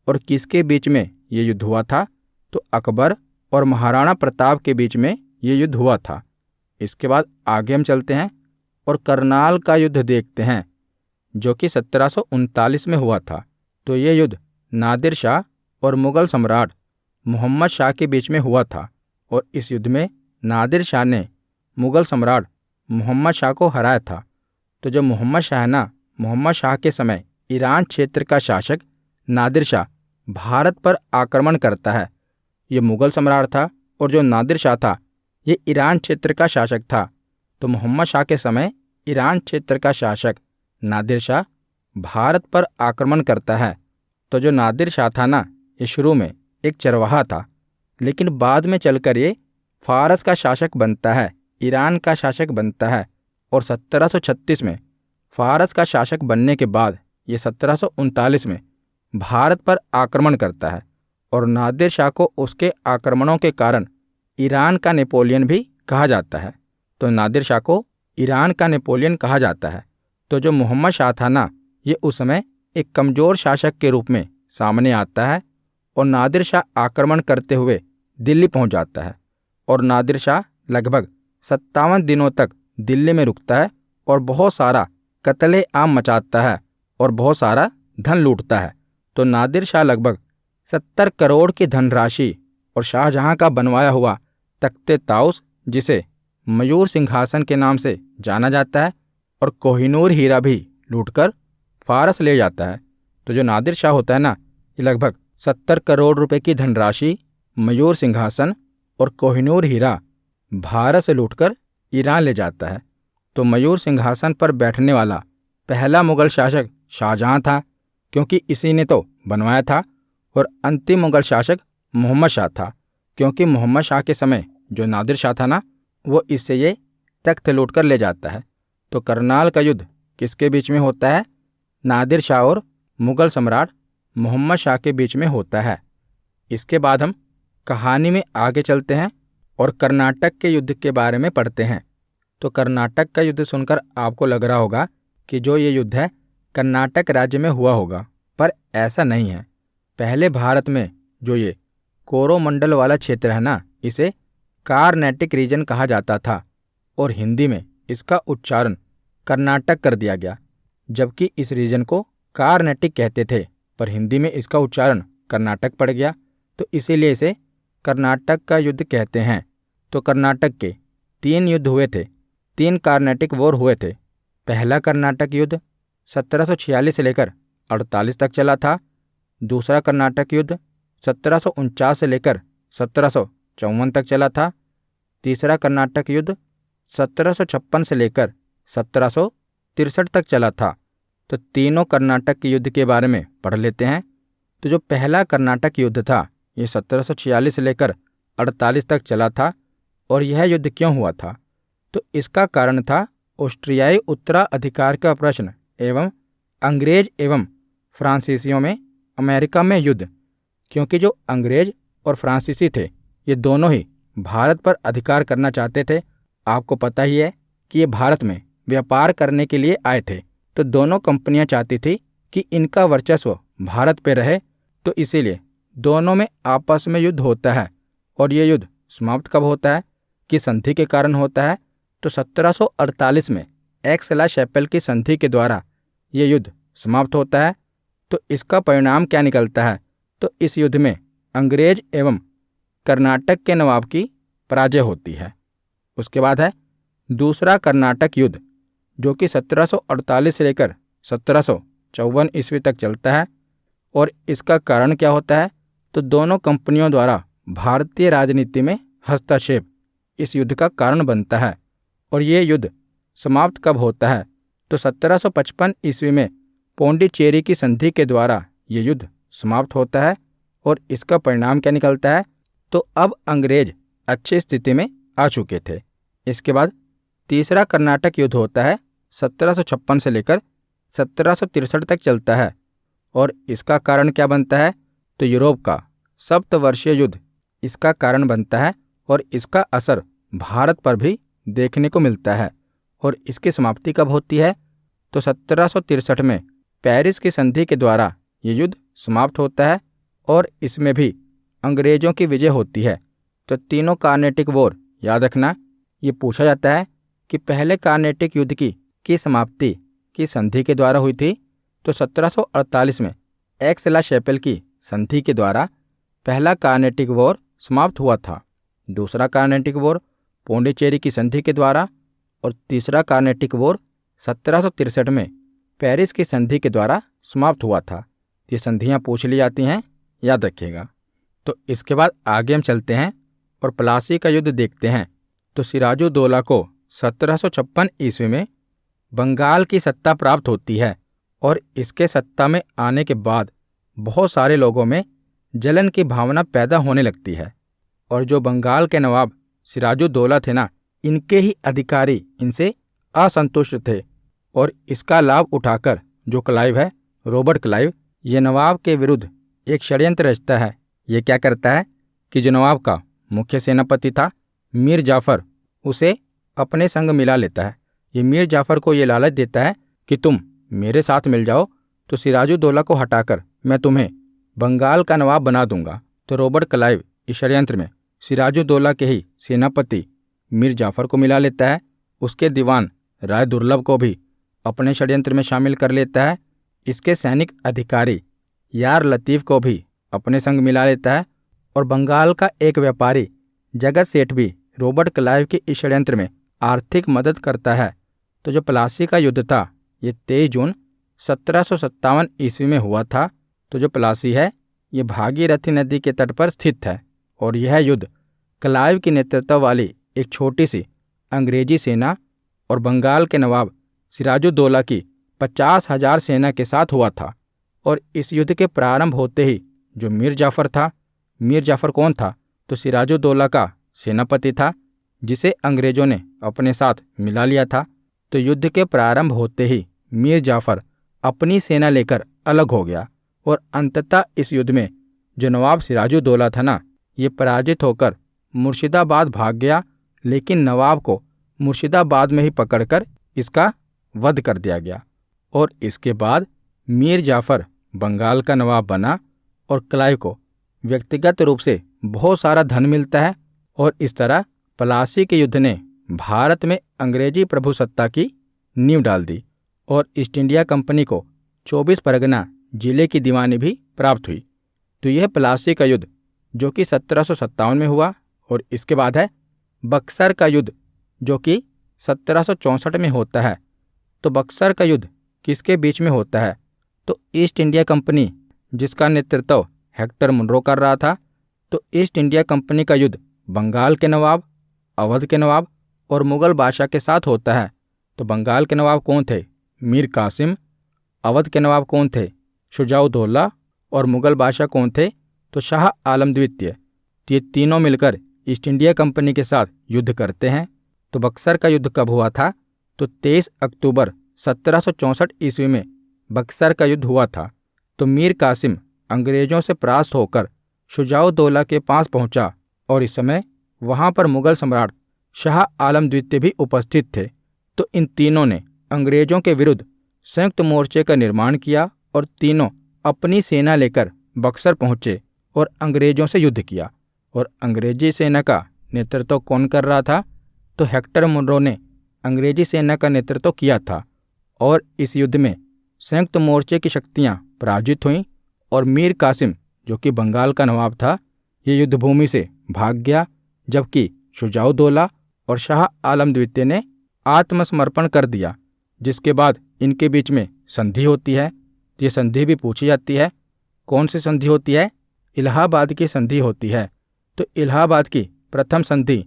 और किसके बीच में ये युद्ध हुआ था? तो अकबर और महाराणा प्रताप के बीच में ये युद्ध हुआ था। इसके बाद आगे हम चलते हैं और करनाल का युद्ध देखते हैं, जो कि 1739 में हुआ था। तो ये युद्ध नादिर शाह और मुगल सम्राट मोहम्मद शाह के बीच में हुआ था और इस युद्ध में नादिर शाह ने मुगल सम्राट मोहम्मद शाह को हराया था। तो जो मोहम्मद शाह है ना, मोहम्मद शाह के समय ईरान क्षेत्र का शासक नादिर शाह भारत पर आक्रमण करता है। ये मुगल सम्राट था और जो नादिर शाह था, ये ईरान क्षेत्र का शासक था। तो मोहम्मद शाह के समय ईरान क्षेत्र का शासक नादिर शाह भारत पर आक्रमण करता है। तो जो नादिर शाह था ना, ये शुरू में एक चरवाहा था, लेकिन बाद में चलकर ये फारस का शासक बनता है, ईरान का शासक बनता है। और 1736 में फारस का शासक बनने के बाद ये 1739 में भारत पर आक्रमण करता है और नादिर शाह को उसके आक्रमणों के कारण ईरान का नेपोलियन भी कहा जाता है। तो नादिर शाह को ईरान का नेपोलियन कहा जाता है। तो जो मोहम्मद शाह था ना, ये उस समय एक कमज़ोर शासक के रूप में सामने आता है और नादिर शाह आक्रमण करते हुए दिल्ली पहुंच जाता है और नादिर शाह लगभग 57 दिनों तक दिल्ली में रुकता है और बहुत सारा कत्ले आम मचाता है और बहुत सारा धन लूटता है। तो नादिर शाह लगभग 70 करोड़ की धनराशि और शाहजहां का बनवाया हुआ तख्ते ताउस, जिसे मयूर सिंहासन के नाम से जाना जाता है, और कोहिनूर हीरा भी लूटकर फारस ले जाता है। तो जो नादिर शाह होता है ना, ये लगभग 70 करोड़ रुपए की धनराशि मयूर सिंहासन और कोहिनूर हीरा भारत से लूटकर ईरान ले जाता है। तो मयूर सिंहासन पर बैठने वाला पहला मुगल शासक शाहजहां था, क्योंकि इसी ने तो बनवाया था। और अंतिम मुगल शासक मोहम्मद शाह था, क्योंकि मोहम्मद शाह के समय जो नादिर शाह था ना, वो इससे ये तख्त लूट कर ले जाता है। तो करनाल का युद्ध किसके बीच में होता है? नादिर शाह और मुगल सम्राट मोहम्मद शाह के बीच में होता है। इसके बाद हम कहानी में आगे चलते हैं और कर्नाटक के युद्ध के बारे में पढ़ते हैं। तो कर्नाटक का युद्ध सुनकर आपको लग रहा होगा कि जो ये युद्ध है कर्नाटक राज्य में हुआ होगा, पर ऐसा नहीं है। पहले भारत में जो ये कोरोमंडल वाला क्षेत्र है ना, इसे कार्नेटिक रीजन कहा जाता था और हिंदी में इसका उच्चारण कर्नाटक कर दिया गया, जबकि इस रीजन को कार्नेटिक कहते थे, पर हिंदी में इसका उच्चारण कर्नाटक पड़ गया, तो इसीलिए इसे कर्नाटक का युद्ध कहते हैं। तो कर्नाटक के 3 युद्ध हुए थे, 3 कार्नेटिक वॉर हुए थे। पहला कर्नाटक युद्ध 1746 से लेकर 48 तक चला था। दूसरा कर्नाटक युद्ध 1749 से लेकर 1754 तक चला था। तीसरा कर्नाटक युद्ध 1756 से लेकर 1763 तक चला था। तो तीनों कर्नाटक के युद्ध के बारे में पढ़ लेते हैं। तो जो पहला कर्नाटक युद्ध था ये 1746 से लेकर 48 तक चला था। और यह युद्ध क्यों हुआ था? तो इसका कारण था ऑस्ट्रियाई उत्तराधिकार का प्रश्न एवं अंग्रेज एवं फ्रांसीसियों में अमेरिका में युद्ध। क्योंकि जो अंग्रेज और फ्रांसीसी थे ये दोनों ही भारत पर अधिकार करना चाहते थे। आपको पता ही है कि ये भारत में व्यापार करने के लिए आए थे, तो दोनों कंपनियां चाहती थी कि इनका वर्चस्व भारत पे रहे। तो इसीलिए दोनों में आपस में युद्ध होता है। और ये युद्ध समाप्त कब होता है, कि संधि के कारण होता है। तो 1748 में एक्स-ला-शैपेल की संधि के द्वारा ये युद्ध समाप्त होता है। तो इसका परिणाम क्या निकलता है? तो इस युद्ध में अंग्रेज एवं कर्नाटक के नवाब की पराजय होती है। उसके बाद है दूसरा कर्नाटक युद्ध, जो कि 1748 से लेकर 1754 ईस्वी तक चलता है। और इसका कारण क्या होता है? तो दोनों कंपनियों द्वारा भारतीय राजनीति में हस्तक्षेप इस युद्ध का कारण बनता है। और ये युद्ध समाप्त कब होता है? तो 1755 ईस्वी में पौंडीचेरी की संधि के द्वारा ये युद्ध समाप्त होता है। और इसका परिणाम क्या निकलता है? तो अब अंग्रेज अच्छी स्थिति में आ चुके थे। इसके बाद तीसरा कर्नाटक युद्ध होता है, 1756 से लेकर 1763 तक चलता है। और इसका कारण क्या बनता है? तो यूरोप का सप्तवर्षीय युद्ध इसका कारण बनता है। और इसका असर भारत पर भी देखने को मिलता है। और इसकी समाप्ति कब होती है? तो 1763 में पेरिस की संधि के द्वारा ये युद्ध समाप्त होता है। और इसमें भी अंग्रेजों की विजय होती है। तो तीनों कार्नेटिक वॉर याद रखना। ये पूछा जाता है कि पहले कार्नेटिक युद्ध की समाप्ति की संधि के द्वारा हुई थी। तो 1748 में एक्स-ला-शैपेल की संधि के द्वारा पहला कार्नेटिक वॉर समाप्त हुआ था। दूसरा कार्नेटिक वॉर पौंडीचेरी की संधि के द्वारा। और तीसरा कार्नेटिक वॉर 1763 में पेरिस की संधि के द्वारा समाप्त हुआ था। ये संधियाँ पूछ ली जाती हैं, याद रखिएगा। तो इसके बाद आगे हम चलते हैं और प्लासी का युद्ध देखते हैं। तो सिराजुद्दौला को 1756 ईस्वी में बंगाल की सत्ता प्राप्त होती है। और इसके सत्ता में आने के बाद बहुत सारे लोगों में जलन की भावना पैदा होने लगती है। और जो बंगाल के नवाब सिराजुद्दौला थे ना, इनके ही अधिकारी इनसे असंतुष्ट थे। और इसका लाभ उठाकर जो क्लाइव है, रॉबर्ट क्लाइव, ये नवाब के विरुद्ध एक षड्यंत्र रचता है। ये क्या करता है कि जो नवाब का मुख्य सेनापति था मीर जाफ़र, उसे अपने संग मिला लेता है। ये मीर जाफ़र को ये लालच देता है कि तुम मेरे साथ मिल जाओ तो सिराजुद्दौला को हटाकर मैं तुम्हें बंगाल का नवाब बना दूंगा। तो रॉबर्ट क्लाइव इस षड्यंत्र में सिराजुद्दौला के ही सेनापति मीर जाफ़र को मिला लेता है। उसके दीवान राय दुर्लभ को भी अपने षड्यंत्र में शामिल कर लेता है। इसके सैनिक अधिकारी यार लतीफ़ को भी अपने संग मिला लेता है। और बंगाल का एक व्यापारी जगत सेठ भी रॉबर्ट क्लाइव के इस षड्यंत्र में आर्थिक मदद करता है। तो जो प्लासी का युद्ध था ये 23 जून 1757 ईस्वी में हुआ था। तो जो प्लासी है ये भागीरथी नदी के तट पर स्थित है और यह युद्ध क्लाइव की नेतृत्व वाली एक छोटी सी अंग्रेजी सेना और बंगाल के नवाब सिराजुद्दौला की 50,000 सेना के साथ हुआ था। और इस युद्ध के प्रारंभ होते ही जो मीर जाफर था, मीर जाफर कौन था? तो सिराजुद्दौला का सेनापति था, जिसे अंग्रेजों ने अपने साथ मिला लिया था। तो युद्ध के प्रारंभ होते ही मीर जाफर अपनी सेना लेकर अलग हो गया और अंततः इस युद्ध में जो नवाब सिराजुद्दौला था ना, ये पराजित होकर मुर्शिदाबाद भाग गया। लेकिन नवाब को मुर्शिदाबाद में ही पकड़कर इसका वध कर दिया गया। और इसके बाद मीर जाफर बंगाल का नवाब बना और क्लाइव को व्यक्तिगत रूप से बहुत सारा धन मिलता है। और इस तरह प्लासी के युद्ध ने भारत में अंग्रेजी प्रभुसत्ता की नींव डाल दी और ईस्ट इंडिया कंपनी को 24 परगना जिले की दीवानी भी प्राप्त हुई। तो यह प्लासी का युद्ध जो कि 1757 में हुआ। और इसके बाद है बक्सर का युद्ध जो कि 1764 में होता है। तो बक्सर का युद्ध किसके बीच में होता है? तो ईस्ट इंडिया कंपनी जिसका नेतृत्व हेक्टर मुनरो कर रहा था। तो ईस्ट इंडिया कंपनी का युद्ध बंगाल के नवाब, अवध के नवाब और मुगल बादशाह के साथ होता है। तो बंगाल के नवाब कौन थे? मीर कासिम। अवध के नवाब कौन थे? शुजाउद्दौला। और मुगल बादशाह कौन थे? तो शाह आलम द्वितीय। तो ये तीनों मिलकर ईस्ट इंडिया कंपनी के साथ युद्ध करते हैं। तो बक्सर का युद्ध कब हुआ था? तो 23 अक्टूबर 1764 ईस्वी में बक्सर का युद्ध हुआ था। तो मीर कासिम अंग्रेजों से परास्त होकर शुजाउद्दौला के पास पहुंचा और इस समय वहां पर मुगल सम्राट शाह आलम द्वितीय भी उपस्थित थे। तो इन तीनों ने अंग्रेजों के विरुद्ध संयुक्त मोर्चे का निर्माण किया और तीनों अपनी सेना लेकर बक्सर पहुंचे और अंग्रेजों से युद्ध किया। और अंग्रेजी सेना का नेतृत्व कौन कर रहा था? तो हेक्टर मुनरो ने अंग्रेजी सेना का नेतृत्व किया था। और इस युद्ध में संयुक्त मोर्चे की शक्तियां पराजित हुईं और मीर कासिम जो कि बंगाल का नवाब था, ये युद्धभूमि से भाग गया, जबकि शुजाउद्दौला और शाह आलम द्वितीय ने आत्मसमर्पण कर दिया। जिसके बाद इनके बीच में संधि होती है। तो ये संधि भी पूछी जाती है। कौन सी संधि होती है? इलाहाबाद की संधि होती है। तो इलाहाबाद की प्रथम संधि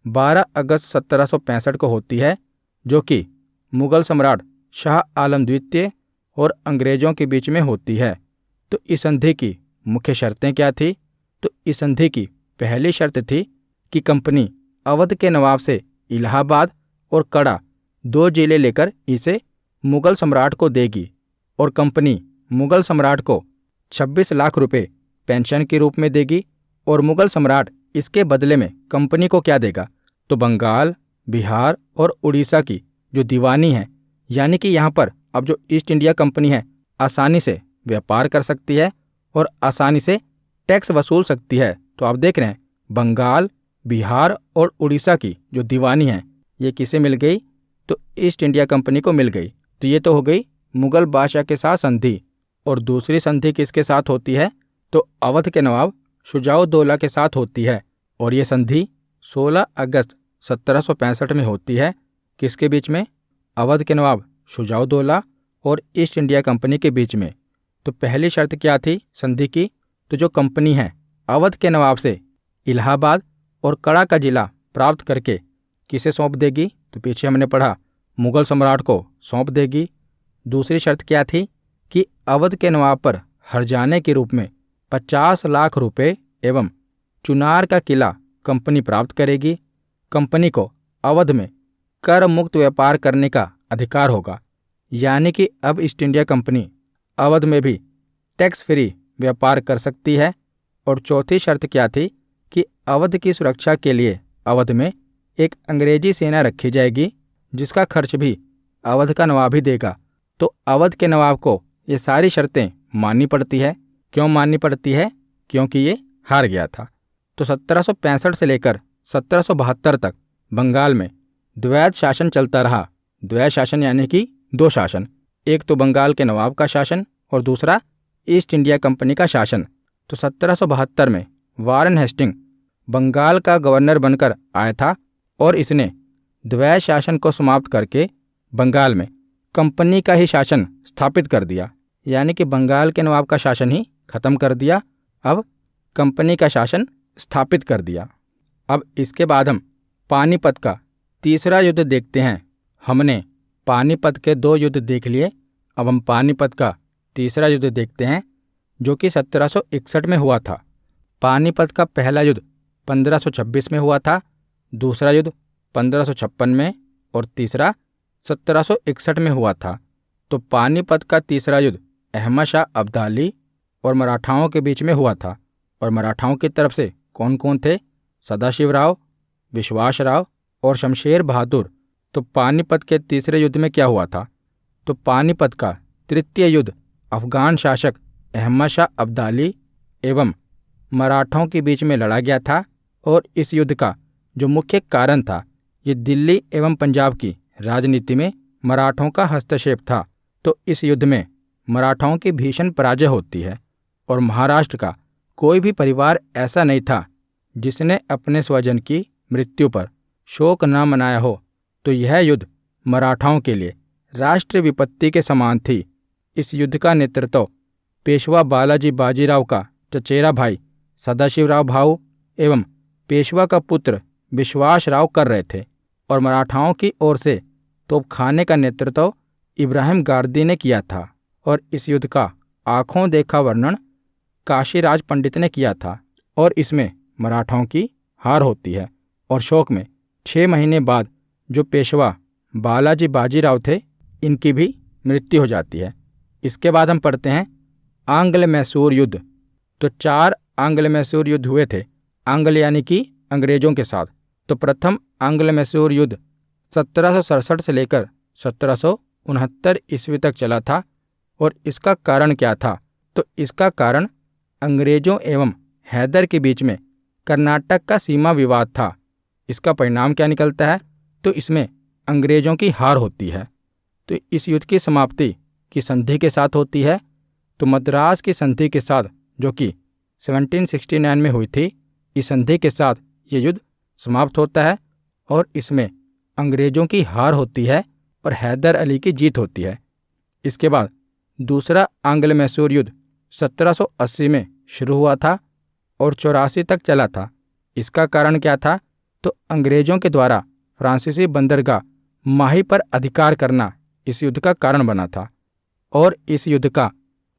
12 अगस्त 1765 को होती है, जो कि मुगल सम्राट शाह आलम द्वितीय और अंग्रेजों के बीच में होती है। तो इस संधि की मुख्य शर्तें क्या थी? तो इस संधि की पहली शर्त थी कि कंपनी अवध के नवाब से इलाहाबाद और कड़ा 2 जिले लेकर इसे मुगल सम्राट को देगी और कंपनी मुगल सम्राट को 26 लाख रुपए पेंशन के रूप में देगी। और मुगल सम्राट इसके बदले में कंपनी को क्या देगा? तो बंगाल, बिहार और उड़ीसा की जो दीवानी है, यानी कि यहाँ पर अब जो ईस्ट इंडिया कंपनी है आसानी से व्यापार कर सकती है और आसानी से टैक्स वसूल सकती है। तो आप देख रहे हैं बंगाल, बिहार और उड़ीसा की जो दीवानी है ये किसे मिल गई? तो ईस्ट इंडिया कंपनी को मिल गई। तो ये तो हो गई मुगल बादशाह के साथ संधि। और दूसरी संधि किसके साथ होती है? तो अवध के नवाब शुजाउद्दौला के साथ होती है। और ये संधि 16 अगस्त 1765 में होती है। किसके बीच में? अवध के नवाब शुजाउद्दौला और ईस्ट इंडिया कंपनी के बीच में। तो पहली शर्त क्या थी संधि की? तो जो कंपनी है अवध के नवाब से इलाहाबाद और कड़ा का जिला प्राप्त करके किसे सौंप देगी? तो पीछे हमने पढ़ा मुगल सम्राट को सौंप देगी। दूसरी शर्त क्या थी? कि अवध के नवाब पर हर्जाने के रूप में 50 लाख रुपए एवं चुनार का किला कंपनी प्राप्त करेगी। कंपनी को अवध में कर मुक्त व्यापार करने का अधिकार होगा, यानी कि अब ईस्ट इंडिया कंपनी अवध में भी टैक्स फ्री व्यापार कर सकती है। और चौथी शर्त क्या थी? कि अवध की सुरक्षा के लिए अवध में एक अंग्रेजी सेना रखी जाएगी, जिसका खर्च भी अवध का नवाब ही देगा। तो अवध के नवाब को ये सारी शर्तें माननी पड़ती है। क्यों माननी पड़ती है? क्योंकि ये हार गया था। तो 1765 से लेकर 1772 तक बंगाल में द्वैध शासन चलता रहा। द्वैध शासन यानी कि 2 शासन, एक तो बंगाल के नवाब का शासन और दूसरा ईस्ट इंडिया कंपनी का शासन। तो 1772 में वारेन हेस्टिंग बंगाल का गवर्नर बनकर आया था और इसने द्वैध शासन को समाप्त करके बंगाल में कंपनी का ही शासन स्थापित कर दिया, यानी कि बंगाल के नवाब का शासन ही खत्म कर दिया। अब कंपनी का शासन स्थापित कर दिया। अब इसके बाद हम पानीपत का तीसरा युद्ध देखते हैं। हमने पानीपत के 2 युद्ध देख लिए, अब हम पानीपत का तीसरा युद्ध देखते हैं जो कि 1761 में हुआ था। पानीपत का पहला युद्ध 1526 में हुआ था, दूसरा युद्ध 1556 में और तीसरा 1761 में हुआ था। तो पानीपत का तीसरा युद्ध अहमद शाह अब्दाली और मराठाओं के बीच में हुआ था। और मराठाओं की तरफ से कौन कौन थे? सदाशिवराव, विश्वासराव और शमशेर बहादुर। तो पानीपत के तीसरे युद्ध में क्या हुआ था? तो पानीपत का तृतीय युद्ध अफगान शासक अहमद शाह अब्दाली एवं मराठों के बीच में लड़ा गया था। और इस युद्ध का जो मुख्य कारण था, ये दिल्ली एवं पंजाब की राजनीति में मराठों का हस्तक्षेप था। तो इस युद्ध में मराठाओं की भीषण पराजय होती है और महाराष्ट्र का कोई भी परिवार ऐसा नहीं था जिसने अपने स्वजन की मृत्यु पर शोक न मनाया हो। तो यह युद्ध मराठाओं के लिए राष्ट्रीय विपत्ति के समान थी। इस युद्ध का नेतृत्व पेशवा बालाजी बाजीराव का चचेरा भाई सदाशिवराव भाऊ एवं पेशवा का पुत्र विश्वासराव कर रहे थे और मराठाओं की ओर से तोपखाने का नेतृत्व इब्राहिम गारदी ने किया था। और इस युद्ध का आंखों देखा वर्णन काशीराज पंडित ने किया था और इसमें मराठाओं की हार होती है और शोक में 6 महीने बाद जो पेशवा बालाजी बाजीराव थे, इनकी भी मृत्यु हो जाती है। इसके बाद हम पढ़ते हैं आंग्ल मैसूर युद्ध। तो 4 आंग्ल मैसूर युद्ध हुए थे, आंग्ल यानी कि अंग्रेजों के साथ। तो प्रथम आंग्ल मैसूर युद्ध 1767 से लेकर 1769 ईस्वी तक चला था। और इसका कारण क्या था? तो इसका कारण अंग्रेजों एवं हैदर के बीच में कर्नाटक का सीमा विवाद था। इसका परिणाम क्या निकलता है? तो इसमें अंग्रेजों की हार होती है। तो इस युद्ध की समाप्ति की संधि के साथ होती है। तो मद्रास की संधि के साथ, जो कि 1769 में हुई थी, इस संधि के साथ ये युद्ध समाप्त होता है और इसमें अंग्रेजों की हार होती है और हैदर अली की जीत होती है। इसके बाद दूसरा आंग्ल मैसूर युद्ध 1780 में शुरू हुआ था और 84 तक चला था। इसका कारण क्या था? तो अंग्रेजों के द्वारा फ्रांसीसी बंदरगाह माही पर अधिकार करना इस युद्ध का कारण बना था और इस युद्ध का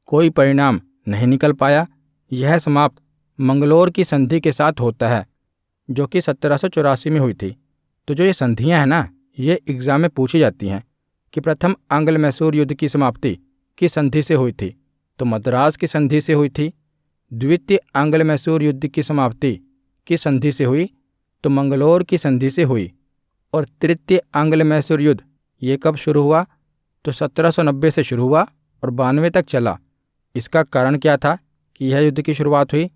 कोई परिणाम नहीं निकल पाया। यह समाप्त मंगलोर की संधि के साथ होता है जो कि 1784 में हुई थी। तो जो ये संधियां हैं ना, ये एग्जाम में पूछी जाती हैं कि प्रथम आंग्ल मैसूर युद्ध की समाप्ति किस संधि से हुई थी? तो मद्रास की संधि से हुई थी। द्वितीय आंग्ल मैसूर युद्ध की समाप्ति किस संधि से हुई? तो मंगलोर की संधि से हुई। और तृतीय आंग्ल मैसूर युद्ध ये कब शुरू हुआ? तो 1790 से शुरू हुआ और 92 तक चला। इसका कारण क्या था कि यह युद्ध की शुरुआत हुई?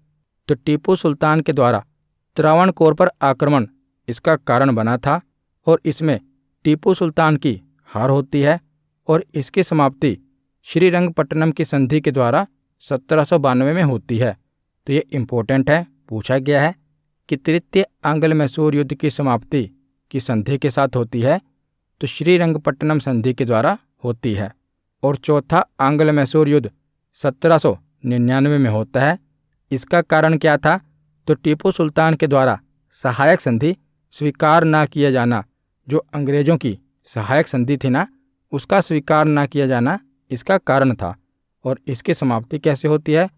तो टीपू सुल्तान के द्वारा त्रावणकोर पर आक्रमण इसका कारण बना था और इसमें टीपू सुल्तान की हार होती है और इसकी समाप्ति श्रीरंगपट्टनम की संधि के द्वारा 1792 में होती है। तो ये इम्पोर्टेंट है, पूछा गया है कि तृतीय आंग्ल मैसूर युद्ध की समाप्ति की संधि के साथ होती है, तो श्रीरंगपट्टनम संधि के द्वारा होती है। और चौथा आंग्ल मैसूर युद्ध 1799 में होता है। इसका कारण क्या था? तो टीपू सुल्तान के द्वारा सहायक संधि स्वीकार ना किया जाना, जो अंग्रेजों की सहायक संधि थी ना, उसका स्वीकार ना किया जाना इसका कारण था। और इसकी समाप्ति कैसे होती है?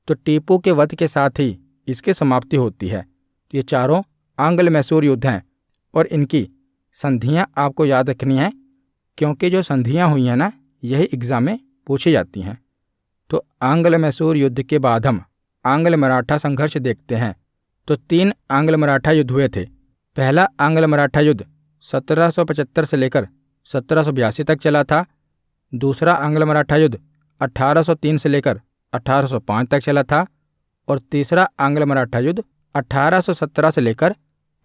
तो टीपू के वध के साथ ही इसकी समाप्ति होती है। तो ये चारों आंग्ल मैसूर युद्ध हैं और इनकी संधियां आपको याद रखनी है, क्योंकि जो संधियां हुई हैं ना, यही एग्जाम में पूछी जाती हैं। तो आंग्ल मैसूर युद्ध के बाद हम आंग्ल मराठा संघर्ष देखते हैं। तो 3 आंग्ल मराठा युद्ध हुए थे। पहला आंग्ल मराठा युद्ध 1775 से लेकर 1782 तक चला था। दूसरा आंग्ल मराठा युद्ध 1803 से लेकर 1805 तक चला था और तीसरा आंग्ल मराठा युद्ध 1817 से लेकर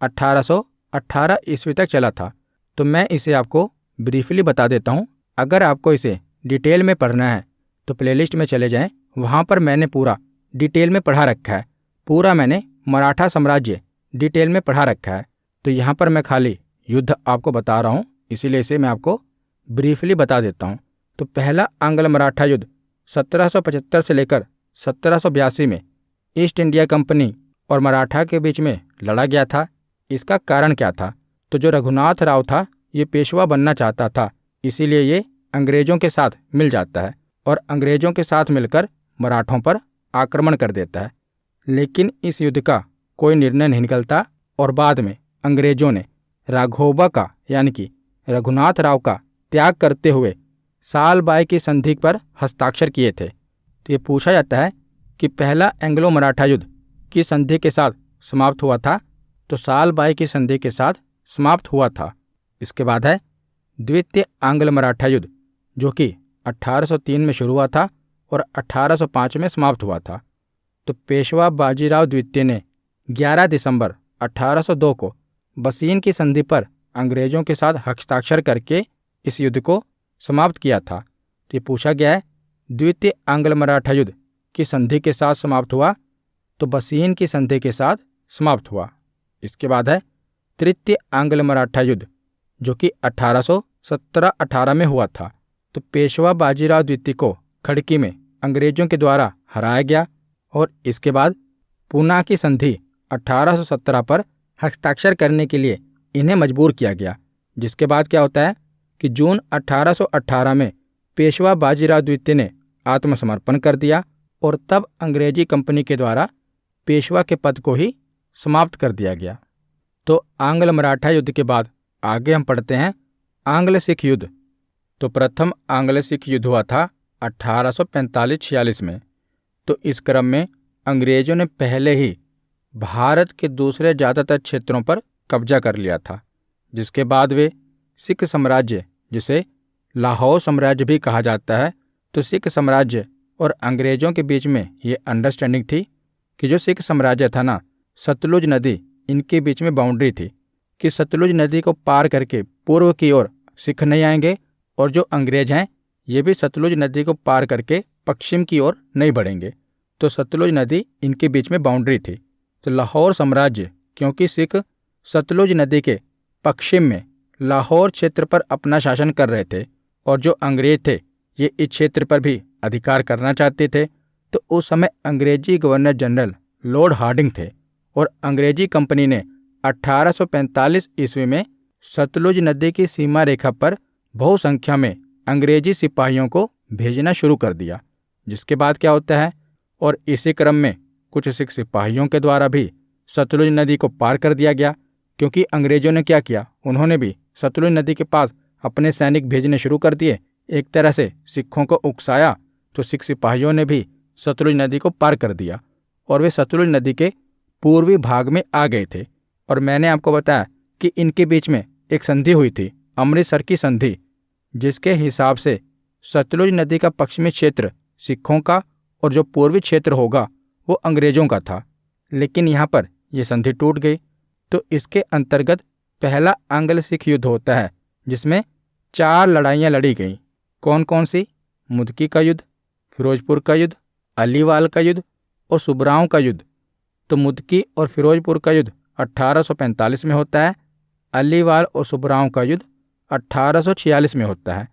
1818 ईस्वी तक चला था। तो मैं इसे आपको ब्रीफली बता देता हूँ। अगर आपको इसे डिटेल में पढ़ना है तो प्लेलिस्ट में चले जाएं, वहाँ पर मैंने पूरा डिटेल में पढ़ा रखा है। पूरा मैंने मराठा साम्राज्य डिटेल में पढ़ा रखा है। तो यहाँ पर मैं खाली युद्ध आपको बता रहा हूँ, इसीलिए इसे मैं आपको ब्रीफली बता देता हूँ। तो पहला आंग्ल मराठा युद्ध 1775 से लेकर 1782 में ईस्ट इंडिया कंपनी और मराठा के बीच में लड़ा गया था। इसका कारण क्या था? तो जो रघुनाथ राव था ये पेशवा बनना चाहता था, इसीलिए ये अंग्रेजों के साथ मिल जाता है और अंग्रेजों के साथ मिलकर मराठों पर आक्रमण कर देता है। लेकिन इस युद्ध का कोई निर्णय नहीं निकलता और बाद में अंग्रेजों ने राघोबा का यानी कि रघुनाथ राव का त्याग करते हुए सालबाई की संधि पर हस्ताक्षर किए थे। तो ये पूछा जाता है कि पहला एंग्लो मराठा युद्ध किस संधि के साथ समाप्त हुआ था? तो सालबाई की संधि के साथ समाप्त हुआ था। इसके बाद है द्वितीय आंग्ल मराठा युद्ध, जो कि 1803 में शुरू हुआ था और 1805 में समाप्त हुआ था। तो पेशवा बाजीराव द्वितीय ने 11 दिसंबर 1802 को बसीन की संधि पर अंग्रेजों के साथ हस्ताक्षर करके इस युद्ध को समाप्त किया था। तो ये पूछा गया है द्वितीय आंग्ल मराठा युद्ध की संधि के साथ समाप्त हुआ? तो बसीन की संधि के साथ समाप्त हुआ। इसके बाद है तृतीय आंग्ल मराठा युद्ध, जो कि 1817-18 में हुआ था। तो पेशवा बाजीराव द्वितीय को खड़की में अंग्रेजों के द्वारा हराया गया और इसके बाद पूना की संधि 1817 पर हस्ताक्षर करने के लिए इन्हें मजबूर किया गया। जिसके बाद क्या होता है कि जून 1818 में पेशवा बाजीराव द्वितीय ने आत्मसमर्पण कर दिया और तब अंग्रेजी कंपनी के द्वारा पेशवा के पद को ही समाप्त कर दिया गया। तो आंग्ल मराठा युद्ध के बाद आगे हम पढ़ते हैं आंग्ल सिख युद्ध। तो प्रथम आंग्ल सिख युद्ध हुआ था 1845-46 में। तो इस क्रम में अंग्रेजों ने पहले ही भारत के दूसरे ज़्यादातर क्षेत्रों पर कब्जा कर लिया था, जिसके बाद वे सिख साम्राज्य, जिसे लाहौर साम्राज्य भी कहा जाता है, तो सिख साम्राज्य और अंग्रेजों के बीच में ये अंडरस्टैंडिंग थी कि जो सिख साम्राज्य था ना, सतलुज नदी इनके बीच में बाउंड्री थी कि सतलुज नदी को पार करके पूर्व की ओर सिख नहीं आएंगे और जो अंग्रेज हैं ये भी सतलुज नदी को पार करके पश्चिम की ओर नहीं बढ़ेंगे। तो सतलुज नदी इनके बीच में बाउंड्री थी। तो लाहौर साम्राज्य, क्योंकि सिख सतलुज नदी के पश्चिम में लाहौर क्षेत्र पर अपना शासन कर रहे थे और जो अंग्रेज थे ये इस क्षेत्र पर भी अधिकार करना चाहते थे, तो उस समय अंग्रेजी गवर्नर जनरल लॉर्ड हार्डिंग थे और अंग्रेजी कंपनी ने 1845 ईस्वी में सतलुज नदी की सीमा रेखा पर बहुसंख्या में अंग्रेजी सिपाहियों को भेजना शुरू कर दिया। जिसके बाद क्या होता है, और इसी क्रम में कुछ सिख सिपाहियों के द्वारा भी सतलुज नदी को पार कर दिया गया, क्योंकि अंग्रेजों ने क्या किया, उन्होंने भी सतलुज नदी के पास अपने सैनिक भेजने शुरू कर दिए, एक तरह से सिखों को उकसाया। तो सिख सिपाहियों ने भी सतलुज नदी को पार कर दिया और वे सतलुज नदी के पूर्वी भाग में आ गए थे। और मैंने आपको बताया कि इनके बीच में एक संधि हुई थी, अमृतसर की संधि, जिसके हिसाब से सतलुज नदी का पश्चिमी क्षेत्र सिखों का और जो पूर्वी क्षेत्र होगा वो अंग्रेजों का था। लेकिन यहाँ पर यह संधि टूट गई। तो इसके अंतर्गत पहला आंग्ल सिख युद्ध होता है, जिसमें 4 लड़ाइयाँ लड़ी गईं। कौन कौन सी? मुदकी का युद्ध, फिरोजपुर का युद्ध, अलीवाल का युद्ध और सुबराव का युद्ध। तो मुदकी और फिरोजपुर का युद्ध 1845 में होता है, अलीवाल और सुबराव का युद्ध 1846 में होता है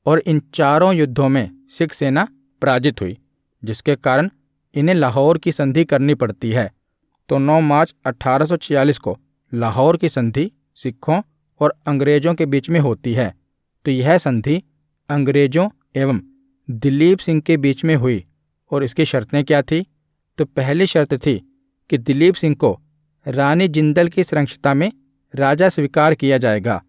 और इन चारों युद्धों में सिख सेना पराजित हुई, जिसके कारण इन्हें लाहौर की संधि करनी पड़ती है। तो 9 मार्च 1846 को लाहौर की संधि सिखों और अंग्रेजों के बीच में होती है। तो यह संधि अंग्रेजों एवं दिलीप सिंह के बीच में हुई और इसकी शर्तें क्या थी? तो पहली शर्त थी कि दिलीप सिंह को रानी जिंदल की संरक्षता में राजा स्वीकार किया जाएगा।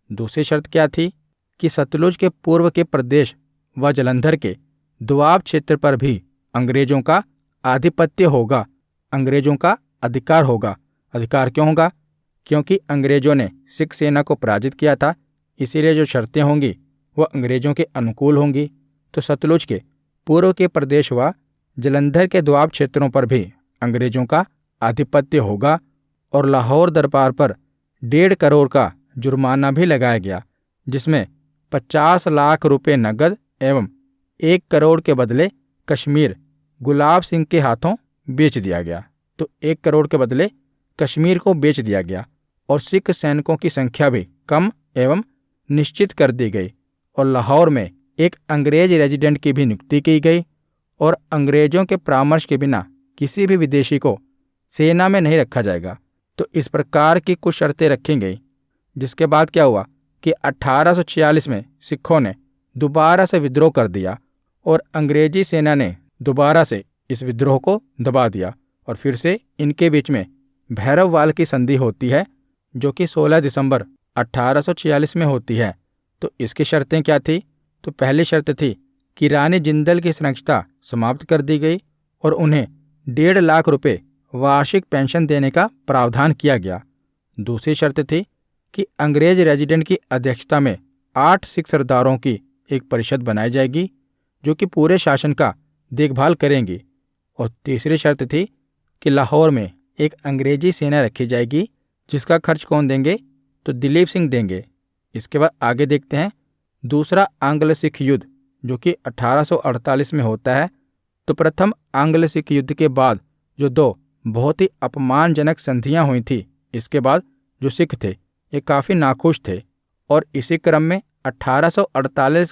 दूसरी शर्त क्या थी? कि सतलुज के पूर्व के प्रदेश व जलंधर के दोआब क्षेत्र पर भी अंग्रेजों का आधिपत्य होगा, अंग्रेजों का अधिकार होगा। अधिकार क्यों होगा? क्योंकि अंग्रेजों ने सिख सेना को पराजित किया था, इसीलिए जो शर्तें होंगी वह अंग्रेजों के अनुकूल होंगी। तो सतलुज के पूर्व के प्रदेश व जलंधर के दोआब क्षेत्रों पर भी अंग्रेजों का आधिपत्य होगा और लाहौर दरबार पर 1.5 करोड़ का जुर्माना भी लगाया गया, जिसमें 50 लाख रुपए नकद एवं 1 करोड़ के बदले कश्मीर गुलाब सिंह के हाथों बेच दिया गया। तो 1 करोड़ के बदले कश्मीर को बेच दिया गया और सिख सैनिकों की संख्या भी कम एवं निश्चित कर दी गई और लाहौर में एक अंग्रेज रेजिडेंट की भी नियुक्ति की गई और अंग्रेजों के परामर्श के बिना किसी भी विदेशी को सेना में नहीं रखा जाएगा। तो इस प्रकार की कुछ शर्तें रखी गई, जिसके बाद क्या हुआ कि 1846 में सिखों ने दोबारा से विद्रोह कर दिया और अंग्रेजी सेना ने दोबारा से इस विद्रोह को दबा दिया और फिर से इनके बीच में भैरववाल की संधि होती है, जो कि 16 दिसंबर 1846 में होती है। तो इसकी शर्तें क्या थी? तो पहली शर्त थी कि रानी जिंदल की संरक्षता समाप्त कर दी गई और उन्हें 1.5 लाख रुपए वार्षिक पेंशन देने का प्रावधान किया गया। दूसरी शर्त थी कि अंग्रेज रेजिडेंट की अध्यक्षता में 8 सिख सरदारों की एक परिषद बनाई जाएगी, जो कि पूरे शासन का देखभाल करेंगी। और तीसरी शर्त थी कि लाहौर में एक अंग्रेजी सेना रखी जाएगी, जिसका खर्च कौन देंगे? तो दिलीप सिंह देंगे। इसके बाद आगे देखते हैं दूसरा आंग्ल सिख युद्ध, जो कि 1848 में होता है। तो प्रथम आंग्ल सिख युद्ध के बाद जो दो बहुत ही अपमानजनक संधियां हुई थी, इसके बाद जो सिख थे ये काफ़ी नाखुश थे और इसी क्रम में 1848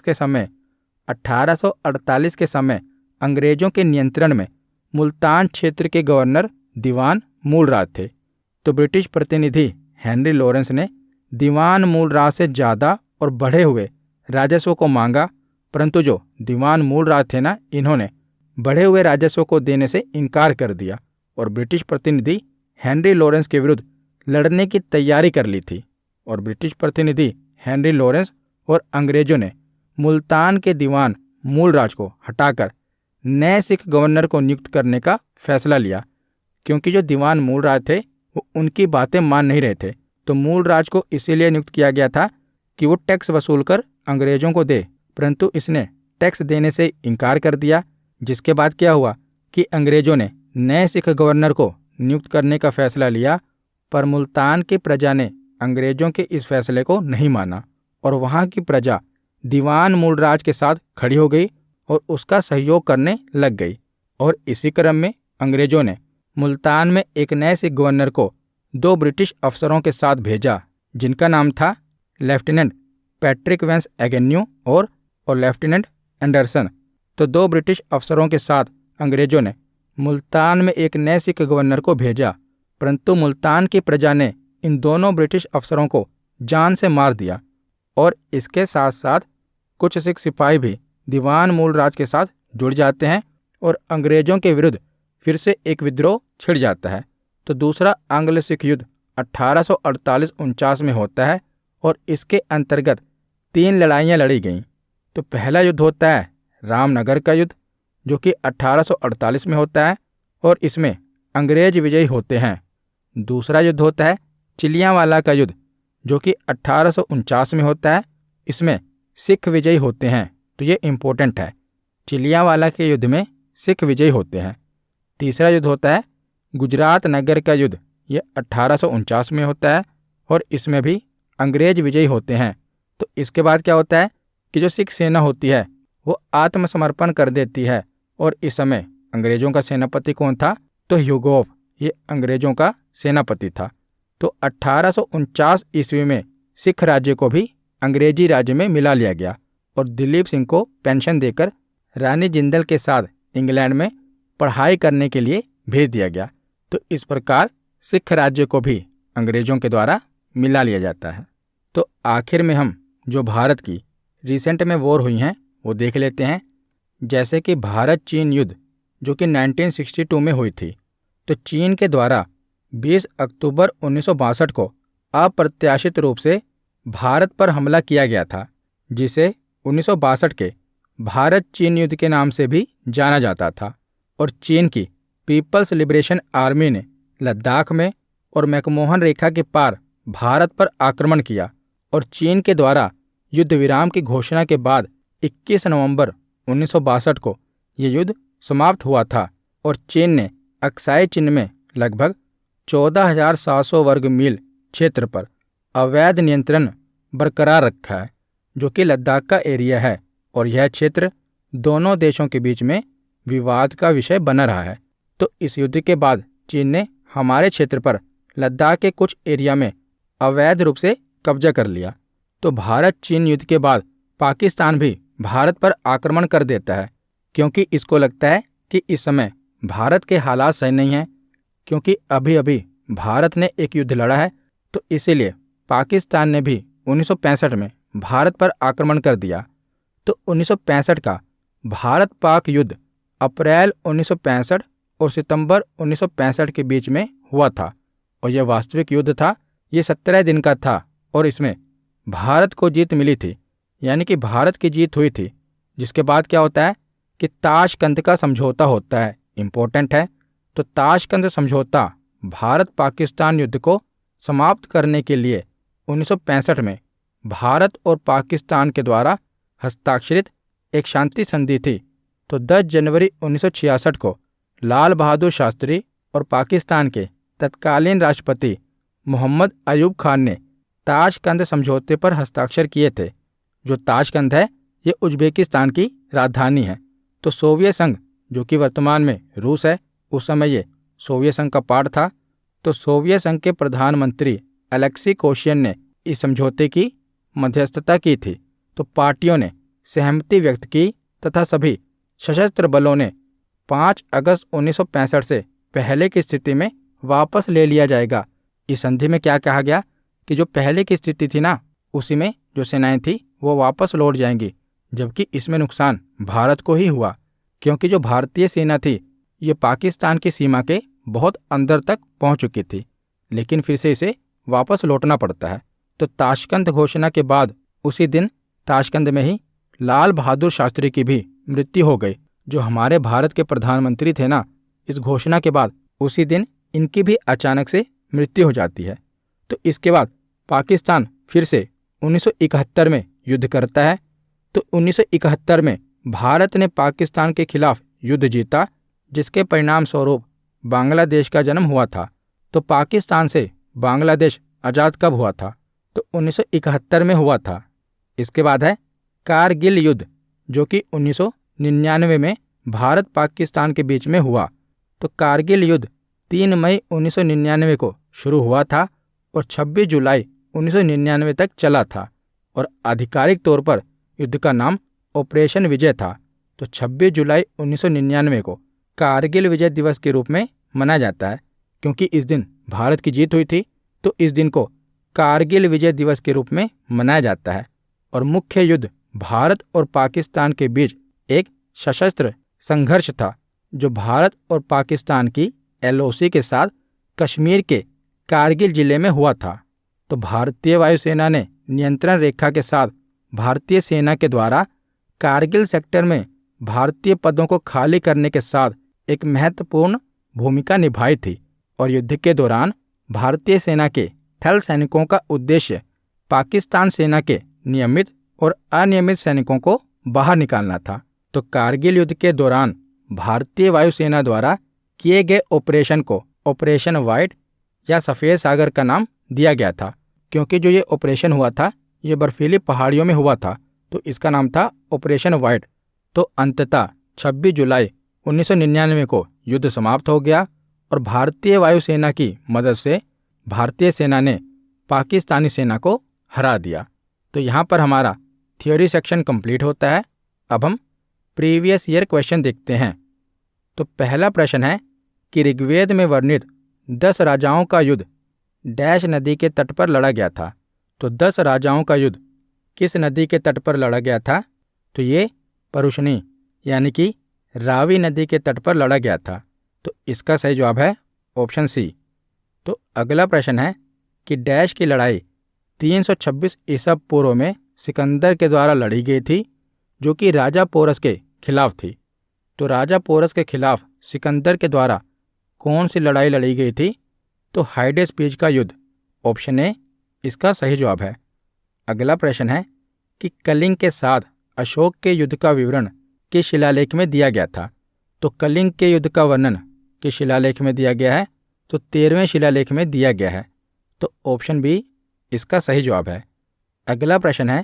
के समय अंग्रेजों के नियंत्रण में मुल्तान क्षेत्र के गवर्नर दीवान मूलराज थे। तो ब्रिटिश प्रतिनिधि हेनरी लॉरेंस ने दीवान मूलराज से ज़्यादा और बढ़े हुए राजस्व को मांगा, परंतु जो दीवान मूलराज थे ना, इन्होंने बढ़े हुए राजस्व को देने से इनकार कर दिया और ब्रिटिश प्रतिनिधि हेनरी लॉरेंस के विरुद्ध लड़ने की तैयारी कर ली थी। और ब्रिटिश प्रतिनिधि हेनरी लॉरेंस और अंग्रेजों ने मुल्तान के दीवान मूलराज को हटाकर नए सिख गवर्नर को नियुक्त करने का फैसला लिया, क्योंकि जो दीवान मूलराज थे वो उनकी बातें मान नहीं रहे थे। तो मूलराज को इसीलिए नियुक्त किया गया था कि वो टैक्स वसूल कर अंग्रेजों को दे, परंतु इसने टैक्स देने से इनकार कर दिया। जिसके बाद क्या हुआ कि अंग्रेजों ने नए सिख गवर्नर को नियुक्त करने का फैसला लिया, पर मुल्तान की प्रजा ने अंग्रेजों के इस फैसले को नहीं माना और वहाँ की प्रजा दीवान मूलराज के साथ खड़ी हो गई और उसका सहयोग करने लग गई। और इसी क्रम में अंग्रेजों ने मुल्तान में एक नए सिख गवर्नर को 2 ब्रिटिश अफसरों के साथ भेजा, जिनका नाम था लेफ्टिनेंट पैट्रिक वेंस एगेन्यू और लेफ्टिनेंट एंडरसन। तो 2 ब्रिटिश अफसरों के साथ अंग्रेजों ने मुल्तान में एक नए सिख गवर्नर को भेजा, परंतु मुल्तान की प्रजा ने इन दोनों ब्रिटिश अफसरों को जान से मार दिया और इसके साथ साथ कुछ सिख सिपाही भी दीवान मूलराज के साथ जुड़ जाते हैं और अंग्रेजों के विरुद्ध फिर से एक विद्रोह छिड़ जाता है। तो दूसरा आंग्ल सिख युद्ध 1848-49 में होता है और इसके अंतर्गत 3 लड़ाइयाँ लड़ी गईं। तो पहला युद्ध होता है रामनगर का युद्ध, जो कि 1848 में होता है और इसमें अंग्रेज विजयी होते हैं। दूसरा युद्ध होता है चिलियांवाला का युद्ध, जो कि 1849 में होता है, इसमें सिख विजयी होते हैं। तो ये इम्पोर्टेंट है, चिलियांवाला के युद्ध में सिख विजयी होते हैं। तीसरा युद्ध होता है गुजरात नगर का युद्ध, ये 1849 में होता है और इसमें भी अंग्रेज विजयी होते हैं। तो इसके बाद क्या होता है कि जो सिख सेना होती है वो आत्मसमर्पण कर देती है और इस समय अंग्रेजों का सेनापति कौन था? तो ह्यूगोफ, ये अंग्रेजों का सेनापति था। तो 1849 ईस्वी में सिख राज्य को भी अंग्रेजी राज्य में मिला लिया गया और दिलीप सिंह को पेंशन देकर रानी जिंदल के साथ इंग्लैंड में पढ़ाई करने के लिए भेज दिया गया। तो इस प्रकार सिख राज्य को भी अंग्रेजों के द्वारा मिला लिया जाता है। तो आखिर में हम जो भारत की रिसेंट में वॉर हुई हैं वो देख लेते हैं, जैसे कि भारत चीन युद्ध, जो कि 1962 में हुई थी। तो चीन के द्वारा 20 अक्टूबर 1962 को अप्रत्याशित रूप से भारत पर हमला किया गया था, जिसे 1962 के भारत चीन युद्ध के नाम से भी जाना जाता था। और चीन की पीपल्स लिबरेशन आर्मी ने लद्दाख में और मैकमोहन रेखा के पार भारत पर आक्रमण किया और चीन के द्वारा युद्ध विराम की घोषणा के बाद 21 नवंबर 1962 को ये युद्ध समाप्त हुआ था और चीन ने अक्साई चीन में लगभग 14,700 वर्ग मील क्षेत्र पर अवैध नियंत्रण बरकरार रखा है, जो कि लद्दाख का एरिया है और यह क्षेत्र दोनों देशों के बीच में विवाद का विषय बना रहा है। तो इस युद्ध के बाद चीन ने हमारे क्षेत्र पर लद्दाख के कुछ एरिया में अवैध रूप से कब्जा कर लिया। तो भारत चीन युद्ध के बाद पाकिस्तान भी भारत पर आक्रमण कर देता है, क्योंकि इसको लगता है कि इस समय भारत के हालात सही नहीं हैं, क्योंकि अभी अभी भारत ने एक युद्ध लड़ा है, तो इसीलिए पाकिस्तान ने भी 1965 में भारत पर आक्रमण कर दिया। तो 1965 का भारत पाक युद्ध अप्रैल 1965 और सितंबर 1965 के बीच में हुआ था, और यह वास्तविक युद्ध था। ये 17 दिन का था और इसमें भारत को जीत मिली थी, यानी कि भारत की जीत हुई थी। जिसके बाद क्या होता है कि ताशकंद का समझौता होता है, इम्पोर्टेंट है। तो ताशकंद समझौता भारत पाकिस्तान युद्ध को समाप्त करने के लिए 1965 में भारत और पाकिस्तान के द्वारा हस्ताक्षरित एक शांति संधि थी। तो 10 जनवरी 1966 को लाल बहादुर शास्त्री और पाकिस्तान के तत्कालीन राष्ट्रपति मोहम्मद अयूब खान ने ताशकंद समझौते पर हस्ताक्षर किए थे। जो ताशकंद है ये उज्बेकिस्तान की राजधानी है। तो सोवियत संघ, जो कि वर्तमान में रूस है, उस समय ये सोवियत संघ का पार्ट था। तो सोवियत संघ के प्रधानमंत्री अलेक्सी कोशियन ने इस समझौते की मध्यस्थता की थी। तो पार्टियों ने सहमति व्यक्त की तथा सभी सशस्त्र बलों ने 5 अगस्त 1965 से पहले की स्थिति में वापस ले लिया जाएगा। इस संधि में क्या कहा गया कि जो पहले की स्थिति थी ना, उसी में जो सेनाएं थी वो वापस लौट जाएंगी, जबकि इसमें नुकसान भारत को ही हुआ, क्योंकि जो भारतीय सेना थी ये पाकिस्तान की सीमा के बहुत अंदर तक पहुंच चुकी थी, लेकिन फिर से इसे वापस लौटना पड़ता है। तो ताशकंद घोषणा के बाद उसी दिन ताशकंद में ही लाल बहादुर शास्त्री की भी मृत्यु हो गई। जो हमारे भारत के प्रधानमंत्री थे ना, इस घोषणा के बाद उसी दिन इनकी भी अचानक से मृत्यु हो जाती है। तो इसके बाद पाकिस्तान फिर से 1971 में युद्ध करता है। तो 1971 में भारत ने पाकिस्तान के खिलाफ युद्ध जीता, जिसके परिणाम स्वरूप बांग्लादेश का जन्म हुआ था। तो पाकिस्तान से बांग्लादेश आज़ाद कब हुआ था? तो 1971 में हुआ था। इसके बाद है कारगिल युद्ध, जो कि 1999 में भारत पाकिस्तान के बीच में हुआ। तो कारगिल युद्ध 3 मई 1999 को शुरू हुआ था और 26 जुलाई 1999 तक चला था, और आधिकारिक तौर पर युद्ध का नाम ऑपरेशन विजय था। तो 26 जुलाई 1999 को कारगिल विजय दिवस के रूप में मनाया जाता है, क्योंकि इस दिन भारत की जीत हुई थी। तो इस दिन को कारगिल विजय दिवस के रूप में मनाया जाता है। और मुख्य युद्ध भारत और पाकिस्तान के बीच एक सशस्त्र संघर्ष था, जो भारत और पाकिस्तान की LOC के साथ कश्मीर के कारगिल जिले में हुआ था। तो भारतीय वायुसेना ने नियंत्रण रेखा के साथ भारतीय सेना के द्वारा कारगिल सेक्टर में भारतीय पदों को खाली करने के साथ एक महत्वपूर्ण भूमिका निभाई थी। और युद्ध के दौरान भारतीय सेना के थल सैनिकों का उद्देश्य पाकिस्तान सेना के नियमित और अनियमित सैनिकों को बाहर निकालना था। तो कारगिल युद्ध के दौरान भारतीय वायुसेना द्वारा किए गए ऑपरेशन को ऑपरेशन वाइट या सफ़ेद सागर का नाम दिया गया था, क्योंकि जो ये ऑपरेशन हुआ था ये बर्फीली पहाड़ियों में हुआ था। तो इसका नाम था ऑपरेशन वाइट। तो अंततः 26 जुलाई 1999 को युद्ध समाप्त हो गया और भारतीय वायुसेना की मदद से भारतीय सेना ने पाकिस्तानी सेना को हरा दिया। तो यहाँ पर हमारा थ्योरी सेक्शन कंप्लीट होता है। अब हम प्रीवियस ईयर क्वेश्चन देखते हैं। तो पहला प्रश्न है कि ऋग्वेद में वर्णित 10 राजाओं का युद्ध डैश नदी के तट पर लड़ा गया था। तो 10 राजाओं का युद्ध किस नदी के तट पर लड़ा गया था? तो ये परुशनी यानी कि रावी नदी के तट पर लड़ा गया था। तो इसका सही जवाब है ऑप्शन सी। तो अगला प्रश्न है कि डैश की लड़ाई 326 ईसा पूर्व में सिकंदर के द्वारा लड़ी गई थी, जो कि राजा पोरस के खिलाफ थी। तो राजा पोरस के खिलाफ सिकंदर के द्वारा कौन सी लड़ाई लड़ी गई थी? तो हाइडेस्पीज का युद्ध, ऑप्शन ए इसका सही जवाब है। अगला प्रश्न है कि कलिंग के साथ अशोक के युद्ध का विवरण किस शिलालेख में दिया गया था? तो कलिंग के युद्ध का वर्णन किस शिलालेख में दिया गया है? तो 13वें शिलालेख में दिया गया है। तो ऑप्शन बी इसका सही जवाब है। अगला प्रश्न है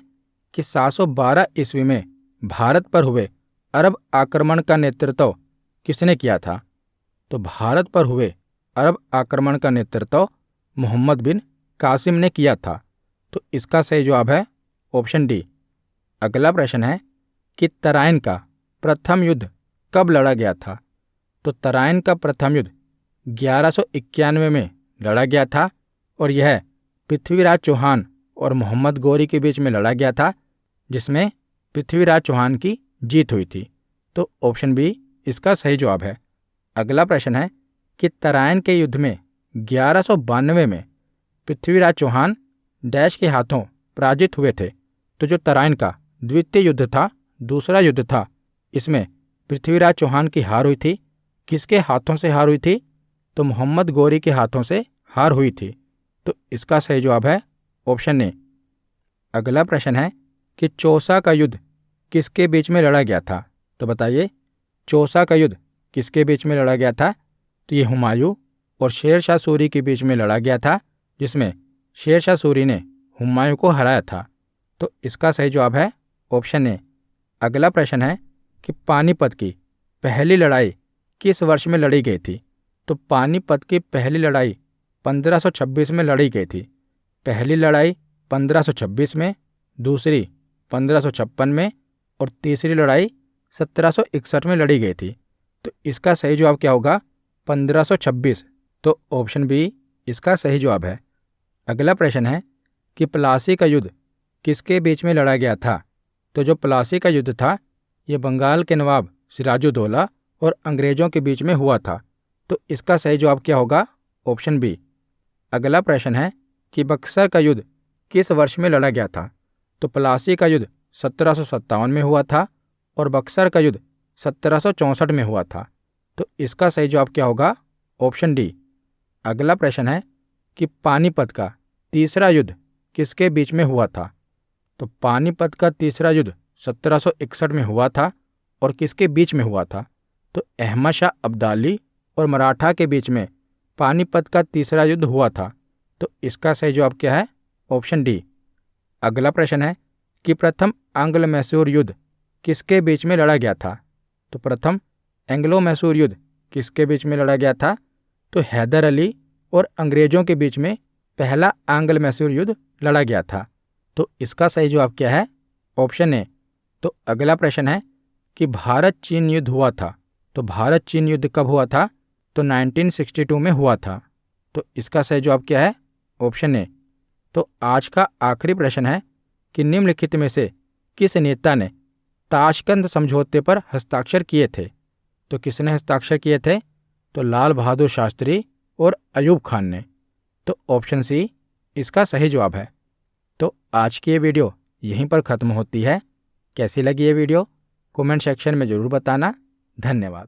कि 712 ईस्वी में भारत पर हुए अरब आक्रमण का नेतृत्व किसने किया था? तो भारत पर हुए अरब आक्रमण का नेतृत्व मोहम्मद बिन कासिम ने किया था। तो इसका सही जवाब है ऑप्शन डी। अगला प्रश्न है कि तराइन का प्रथम युद्ध कब लड़ा गया था? तो तराइन का प्रथम युद्ध 1191 में लड़ा गया था और यह पृथ्वीराज चौहान और मोहम्मद गौरी के बीच में लड़ा गया था, जिसमें पृथ्वीराज चौहान की जीत हुई थी। तो ऑप्शन बी इसका सही जवाब है। अगला प्रश्न है कि तराइन के युद्ध में 1192 में पृथ्वीराज चौहान डैश के हाथों पराजित हुए थे। तो जो तराइन का द्वितीय युद्ध था, दूसरा युद्ध था, इसमें पृथ्वीराज चौहान की हार हुई थी। किसके हाथों से हार हुई थी? तो मोहम्मद गौरी के हाथों से हार हुई थी। तो इसका सही जवाब है ऑप्शन ए। अगला प्रश्न है कि चौसा का युद्ध किसके बीच में लड़ा गया था? तो बताइए, चौसा का युद्ध किसके बीच में लड़ा गया था? तो ये हुमायूं और शेर शाह सूरी के बीच में लड़ा गया था, जिसमें शेर शाह सूरी ने हुमायूं को हराया था। तो इसका सही जवाब है ऑप्शन ए। अगला प्रश्न है कि पानीपत की पहली लड़ाई किस वर्ष में लड़ी गई थी? तो पानीपत की पहली लड़ाई 1526 में लड़ी गई थी। पहली लड़ाई 1526 में, दूसरी 1556 में और तीसरी लड़ाई 1761 में लड़ी गई थी। तो इसका सही जवाब क्या होगा? 1526। तो ऑप्शन बी इसका सही जवाब है। अगला प्रश्न है कि प्लासी का युद्ध किसके बीच में लड़ा गया था? तो जो प्लासी का युद्ध था, ये बंगाल के नवाब सिराजुद्दौला और अंग्रेजों के बीच में हुआ था। तो इसका सही जवाब क्या होगा? Option B. अगला प्रश्न है कि बक्सर का युद्ध किस वर्ष में लड़ा गया था? तो प्लासी का युद्ध 1757 में हुआ था और बक्सर का युद्ध 1764 में हुआ था। तो इसका सही जवाब क्या होगा? Option D. अगला प्रश्न है कि पानीपत का तीसरा युद्ध किसके बीच में हुआ था? तो पानीपत का तीसरा युद्ध 1761 में हुआ था और किसके बीच में हुआ था? तो अहमद शाह अब्दाली और मराठा के बीच में पानीपत का तीसरा युद्ध हुआ था। तो इसका सही जवाब क्या है? Option D. अगला प्रश्न है कि प्रथम आंग्ल मैसूर युद्ध किसके बीच में लड़ा गया था? तो प्रथम एंग्लो मैसूर युद्ध किसके बीच में लड़ा गया था? तो हैदर अली और अंग्रेजों के बीच में पहला आंग्ल मैसूर युद्ध लड़ा गया था। तो इसका सही जवाब क्या है? Option A. तो अगला प्रश्न है कि भारत चीन युद्ध हुआ था। तो भारत चीन युद्ध कब हुआ था? तो 1962 में हुआ था। तो इसका सही जवाब क्या है? Option A. तो आज का आखिरी प्रश्न है कि निम्नलिखित में से किस नेता ने ताशकंद समझौते पर हस्ताक्षर किए थे? तो किसने हस्ताक्षर किए थे? तो लाल बहादुर शास्त्री और अयूब खान ने। तो ऑप्शन सी इसका सही जवाब है। तो आज की ये वीडियो यहीं पर ख़त्म होती है। कैसी लगी ये वीडियो कमेंट सेक्शन में ज़रूर बताना। धन्यवाद।